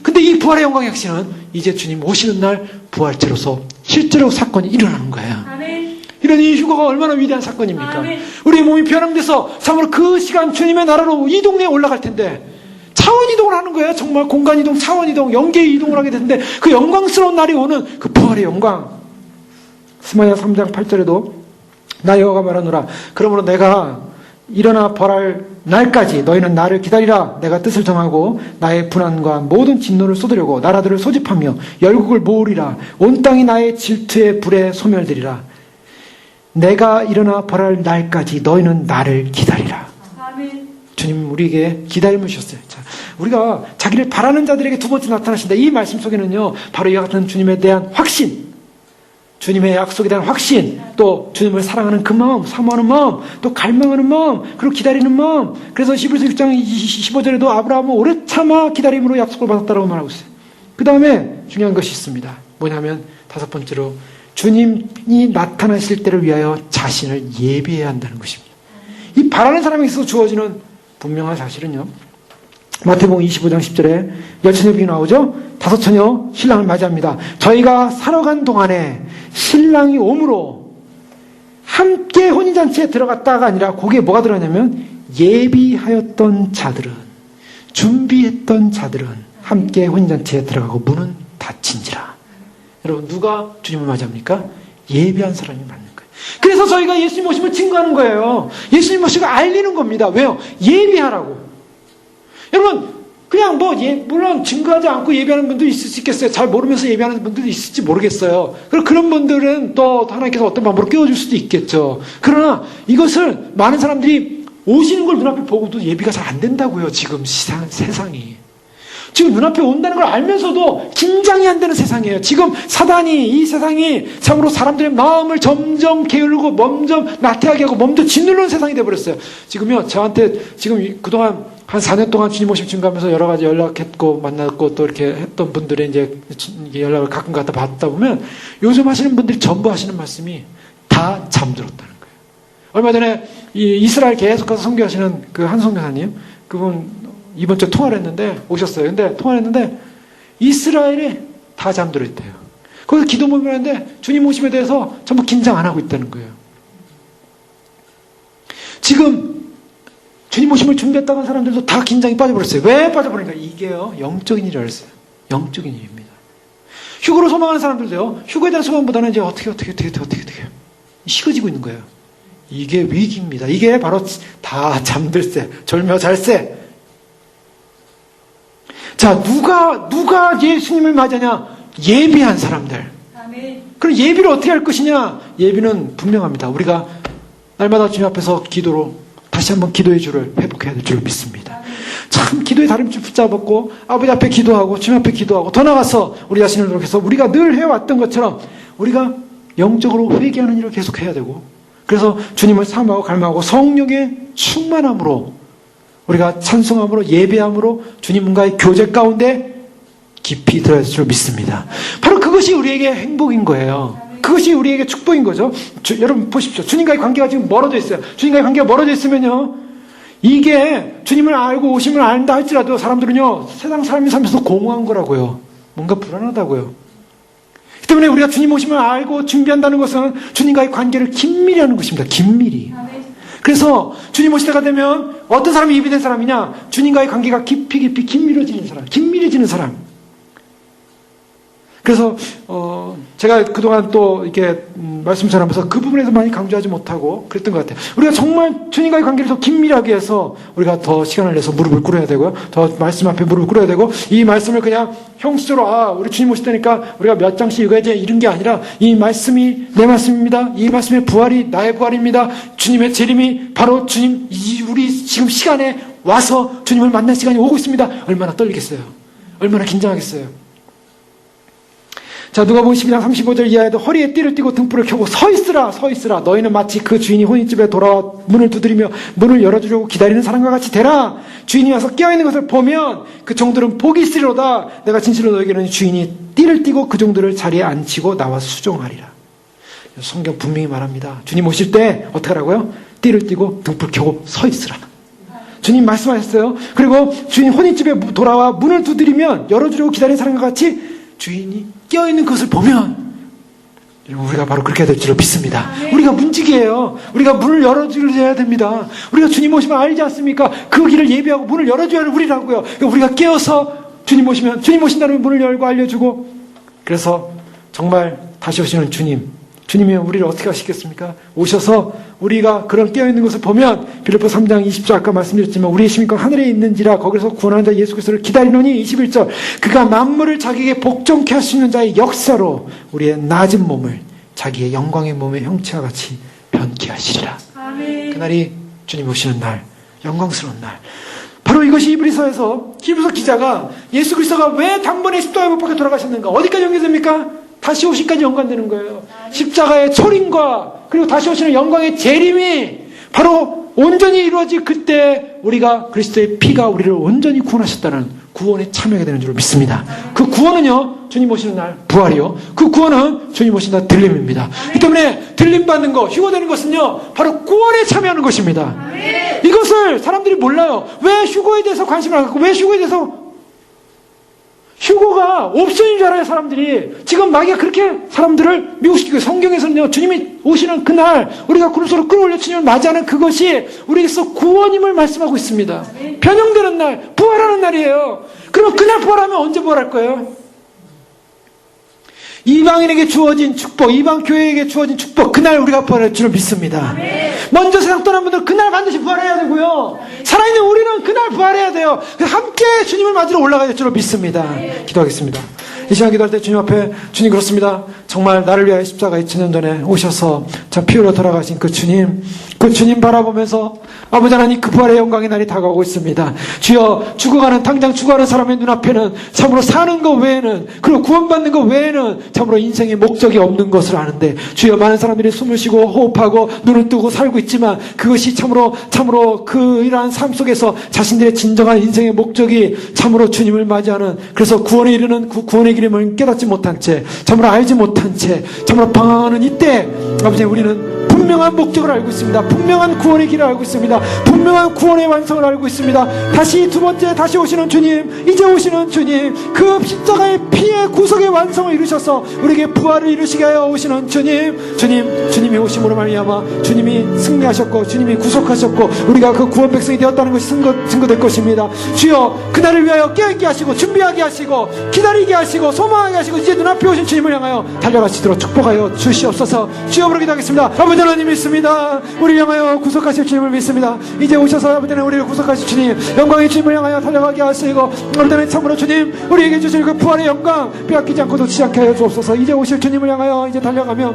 근데 이 부활의 영광의 확신은 이제 주님 오시는 날 부활체로서 실제로 사건이 일어나는 거예요. 아멘. 이런 이 휴거가 얼마나 위대한 사건입니까? 아멘. 우리의 몸이 변함돼서 참으로 그 시간 주님의 나라로 이 동네에 올라갈 텐데 차원 이동을 하는 거예요. 정말 공간 이동, 차원 이동, 영계의 이동을 하게 되는데 그 영광스러운 날이 오는 그 부활의 영광. 스마야 3장 8절에도 나 여호와가 말하노라. 그러므로 내가 일어나 벌할 날까지 너희는 나를 기다리라. 내가 뜻을 정하고 나의 분한과 모든 진노를 쏟으려고 나라들을 소집하며 열국을 모으리라. 온 땅이 나의 질투의 불에 소멸되리라. 내가 일어나 벌할 날까지 너희는 나를 기다리라. 아멘. 주님 우리에게 기다림을 주셨어요. 자, 우리가 자기를 바라는 자들에게 두 번째 나타나신다. 이 말씀 속에는요. 바로 이와 같은 주님에 대한 확신, 주님의 약속에 대한 확신, 또 주님을 사랑하는 그 마음, 사모하는 마음, 또 갈망하는 마음, 그리고 기다리는 마음. 그래서 히브리서 6장 25절에도 아브라함은 오래 참아 기다림으로 약속을 받았다고 말하고 있어요. 그 다음에 중요한 것이 있습니다. 뭐냐면 다섯 번째로 주님이 나타나실 때를 위하여 자신을 예비해야 한다는 것입니다. 이 바라는 사람에 있어서 주어지는 분명한 사실은요. 마태복음 25장 10절에 열처녀비 나오죠. 다섯 처녀 신랑을 맞이합니다. 저희가 살아간 동안에 신랑이 오므로 함께 혼인잔치에 들어갔다가 아니라 거기에 뭐가 들어가냐면 예비하였던 자들은, 준비했던 자들은 함께 혼인잔치에 들어가고 문은 닫힌지라. 여러분 누가 주님을 맞이합니까? 예비한 사람이 맞는 거예요. 그래서 저희가 예수님 오심을 증거하는 거예요. 예수님 오심을 알리는 겁니다. 왜요? 예비하라고. 여러분 그냥 물론 증거하지 않고 예배하는 분도 있을 수 있겠어요. 잘 모르면서 예배하는 분들도 있을지 모르겠어요. 그런 분들은 또 하나님께서 어떤 방법으로 깨워줄 수도 있겠죠. 그러나 이것을 많은 사람들이 오시는 걸 눈앞에 보고도 예비가 잘 안 된다고요. 지금 세상이. 지금 눈앞에 온다는 걸 알면서도 긴장이 안 되는 세상이에요. 지금 사단이, 이 세상이 참으로 사람들의 마음을 점점 게으르고 점점 나태하게 하고 몸도 짓누르는 세상이 돼버렸어요. 지금요, 저한테 지금 그동안 한 4년 동안 주님 오심 증거하면서 여러 가지 연락했고 만났고 또 이렇게 했던 분들의 이제 연락을 가끔 갖다 받다 보면 요즘 하시는 분들이 전부 하시는 말씀이 다 잠들었다는 거예요. 얼마 전에 이 이스라엘 계속 가서 선교하시는 그 한송 교사님, 그분 이번 주에 통화를 했는데 오셨어요. 근데 통화를 했는데 이스라엘에 다 잠들어 있대요. 거기서 기도 모임을 하는데 주님 오심에 대해서 전부 긴장 안 하고 있다는 거예요. 지금 주님 오심을 준비했다는 사람들도 다 긴장이 빠져버렸어요. 왜 빠져버리니까 이게요 영적인 일이었어요. 영적인 일입니다. 휴거로 소망하는 사람들도요 휴거에 대한 소망보다는 이제 어떻게 식어지고 있는 거예요. 이게 위기입니다. 이게 바로 다 잠들새, 졸며 잘새. 자, 누가 예수님을 맞이하냐? 예비한 사람들. 아멘. 그럼 예비를 어떻게 할 것이냐? 예비는 분명합니다. 우리가 날마다 주님 앞에서 기도로 다시 한번 기도의 줄을 회복해야 될 줄 믿습니다. 아멘. 참 기도의 다림줄 붙잡았고 아버지 앞에 기도하고 주님 앞에 기도하고 더 나아가서 우리 자신을 노력해서 우리가 늘 해왔던 것처럼 우리가 영적으로 회개하는 일을 계속해야 되고, 그래서 주님을 사모하고 갈망하고 성령의 충만함으로 우리가 찬송함으로 예배함으로 주님과의 교제 가운데 깊이 들어갈 줄 믿습니다. 바로 그것이 우리에게 행복인 거예요. 그것이 우리에게 축복인 거죠. 여러분 보십시오. 주님과의 관계가 지금 멀어져 있어요. 주님과의 관계가 멀어져 있으면요, 이게 주님을 알고 오심을 안다 할지라도 사람들은요 세상 삶이 살면서 공허한 거라고요. 뭔가 불안하다고요. 그 때문에 우리가 주님 오심을 알고 준비한다는 것은 주님과의 관계를 긴밀히 하는 것입니다. 긴밀히. 그래서 주님 오실 때가 되면 어떤 사람이 입이 된 사람이냐? 주님과의 관계가 깊이 긴밀해지는 사람, 긴밀해지는 사람. 그래서 제가 그동안 또 이렇게 말씀 전하면서 그 부분에서 많이 강조하지 못하고 그랬던 것 같아요. 우리가 정말 주님과의 관계를 더 긴밀하게 해서 우리가 더 시간을 내서 무릎을 꿇어야 되고요. 더 말씀 앞에 무릎을 꿇어야 되고, 이 말씀을 그냥 형식적으로 우리 주님 오실 때니까 우리가 몇 장씩 읽어야지 이런 게 아니라, 이 말씀이 내 말씀입니다. 이 말씀의 부활이 나의 부활입니다. 주님의 재림이 바로 주님, 우리 지금 시간에 와서 주님을 만날 시간이 오고 있습니다. 얼마나 떨리겠어요. 얼마나 긴장하겠어요. 자, 누가복음 12장 35절 이하에도 허리에 띠를 띠고 등불을 켜고 서 있으라, 서 있으라. 너희는 마치 그 주인이 혼인집에 돌아와 문을 두드리며 문을 열어주려고 기다리는 사람과 같이 되라. 주인이 와서 깨어있는 것을 보면 그 종들은 복이 있으리로다. 내가 진실로 너에게는 주인이 띠를 띠고 그 종들을 자리에 앉히고 나와 수종하리라. 성경 분명히 말합니다. 주님 오실 때 어떻게 하라고요? 띠를 띠고 등불 켜고 서 있으라. 주님 말씀하셨어요. 그리고 주인 혼인집에 돌아와 문을 두드리면 열어주려고 기다리는 사람과 같이 주인이 깨어있는 것을 보면, 우리가 바로 그렇게 될 줄로 믿습니다. 우리가 문지기예요. 우리가 문을 열어줘야 됩니다. 우리가 주님 오시면 알지 않습니까? 그 길을 예비하고 문을 열어줘야 하는 우리라고요. 우리가 깨어서 주님 오시면, 주님 오신다는 문을 열고 알려주고, 그래서 정말 다시 오시는 주님이 우리를 어떻게 하시겠습니까? 오셔서 우리가 그런 깨어있는 것을 보면, 빌립보 3장 20절 아까 말씀드렸지만 우리의 시민권 하늘에 있는지라 거기서 구원하는 자 예수 그리스도를 기다리노니, 21절 그가 만물을 자기에게 복종케 할 수 있는 자의 역사로 우리의 낮은 몸을 자기의 영광의 몸의 형체와 같이 변케 하시리라. 아멘. 그날이 주님 오시는 날, 영광스러운 날. 바로 이것이 히브리서 기자가 예수 그리스도가 왜 단번에 십자가에 못 박혀 돌아가셨는가, 어디까지 연결됩니까? 다시 오시까지 연관되는 거예요. 십자가의 초림과 그리고 다시 오시는 영광의 재림이 바로 온전히 이루어질 그때 우리가 그리스도의 피가 우리를 온전히 구원하셨다는 구원에 참여하게 되는 줄 믿습니다. 그 구원은요, 주님 오시는 날 부활이요. 그 구원은 주님 오시는 날 들림입니다. 그 때문에 들림 받는 것, 휴거되는 것은요, 바로 구원에 참여하는 것입니다. 이것을 사람들이 몰라요. 왜 휴거에 대해서 관심을 안 갖고, 왜 휴거에 대해서 휴거가 옵션인 줄 알아요, 사람들이. 지금 마귀가 그렇게 사람들을 미혹시키고, 성경에서는요, 주님이 오시는 그날, 우리가 구름소로 끌어올려 주님을 맞이하는 그것이 우리에게서 구원임을 말씀하고 있습니다. 변형되는 날, 부활하는 날이에요. 그럼 그날 부활하면 언제 부활할 거예요? 이방인에게 주어진 축복, 이방 교회에게 주어진 축복, 그날 우리가 부활할 줄을 믿습니다. 먼저 세상 떠난 분들은 그날 반드시 부활해야 되고요. 살아있는 우리는 그날 부활해야 돼요. 함께 주님을 맞으러 올라가야 될 줄로 믿습니다. 기도하겠습니다. 이 시간 기도할 때 주님 앞에, 주님 그렇습니다. 정말 나를 위하여 십자가 2000년 전에 오셔서 참 피 흘려 돌아가신 그 주님 바라보면서 아버지 하나님, 그 부활의 영광의 날이 다가오고 있습니다. 주여, 당장 죽어가는 사람의 눈앞에는 참으로 사는 것 외에는, 그리고 구원받는 것 외에는 참으로 인생의 목적이 없는 것을 아는데, 주여, 많은 사람들이 숨을 쉬고 호흡하고 눈을 뜨고 살고 있지만 그것이 참으로 그 이러한 삶 속에서 자신들의 진정한 인생의 목적이 참으로 주님을 맞이하는, 그래서 구원에 이르는 그 구원의 길임을 깨닫지 못한 채, 참으로 알지 못한 채 참으로 방황하는 이때, 아버지, 우리는 분명한 목적을 알고 있습니다. 분명한 구원의 길을 알고 있습니다. 분명한 구원의 완성을 알고 있습니다. 다시 두 번째 다시 오시는 주님, 이제 오시는 주님, 그 십자가의 피의 구속의 완성을 이루셔서 우리에게 부활을 이루시게 하여 오시는 주님이 오심으로 말미암아 주님이 승리하셨고 주님이 구속하셨고 우리가 그 구원 백성이 되었다는 것이 증거될 것입니다. 주여, 그날을 위하여 깨어있게 하시고 준비하게 하시고 기다리게 하시고 소망하게 하시고 이제 눈앞에 오신 주님을 향하여 달려가시도록 축복하여 주시옵소서. 주여, 부르게 하겠습니다. 아버지 하나님 믿습니다. 우리를 향하여 구속하실 주님을 믿습니다. 이제 오셔서 아버지 하나님 우리를 구속하실 주님, 영광의 주님을 향하여 달려가게 하시고, 아버지 하나님 참으로 주님, 우리에게 주실 그 부활의 영광 빼앗기지 않고 놓치지 않게 하여 주옵소서. 이제 오실 주님을 향하여 이제 달려가며,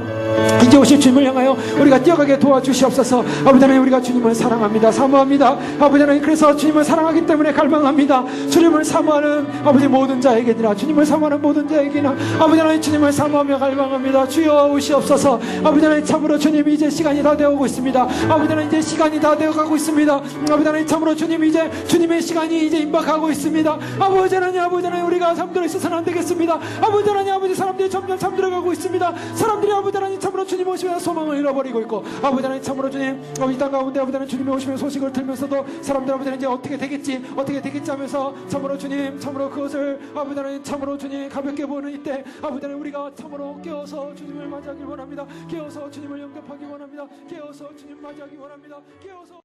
이제 오실 주님을 향하여 우리가 뛰어가게 도와주시옵소서. 아버지 하나님, 우리가 주님을 사랑합니다. 사모합니다. 아버지 하나님, 그래서 주님을 사랑하기 때문에 갈망합니다. 주님을 사모하는 아버지 모든 자에게나, 주님을 사모하는 모든 자에게나 아버지 하나님 주님을 사모하며 갈망합니다. 주여, 오시옵소서. 아버지 하나님, 참으로 주님, 이제 시간이 다 되어오고 있습니다. 아버지 하나님, 이제 시간이 다 되어가고 있습니다. 아버지 하나님, 참으로 주님, 이제 주님의 시간이 이제 임박하고 있습니다. 아버지 하나님, 우리가 잠들어 있어서는 안 되겠습니다. 원합니다. 아버지 하나님, 아버지 사람들이 점점 잠들어가고 있습니다. 사람들이 아버지 하나님 참으로 주님 오시면 소망을 잃어버리고 있고, 아버지 하나님 참으로 주님 이 땅 가운데 아버지 하나님 주님이 오시면 소식을 들면서도 사람들 아버지 하나님 이제 어떻게 되겠지 하면서 참으로 주님 참으로 그것을 아버지 하나님 참으로 주님 가볍게 보는 이때 아버지 하나님 우리가 참으로 깨어서 주님을 맞이하길 원합니다. 깨어서 주님을 영접하기 원합니다. 깨어서 주님 맞이하기 원합니다. 깨어서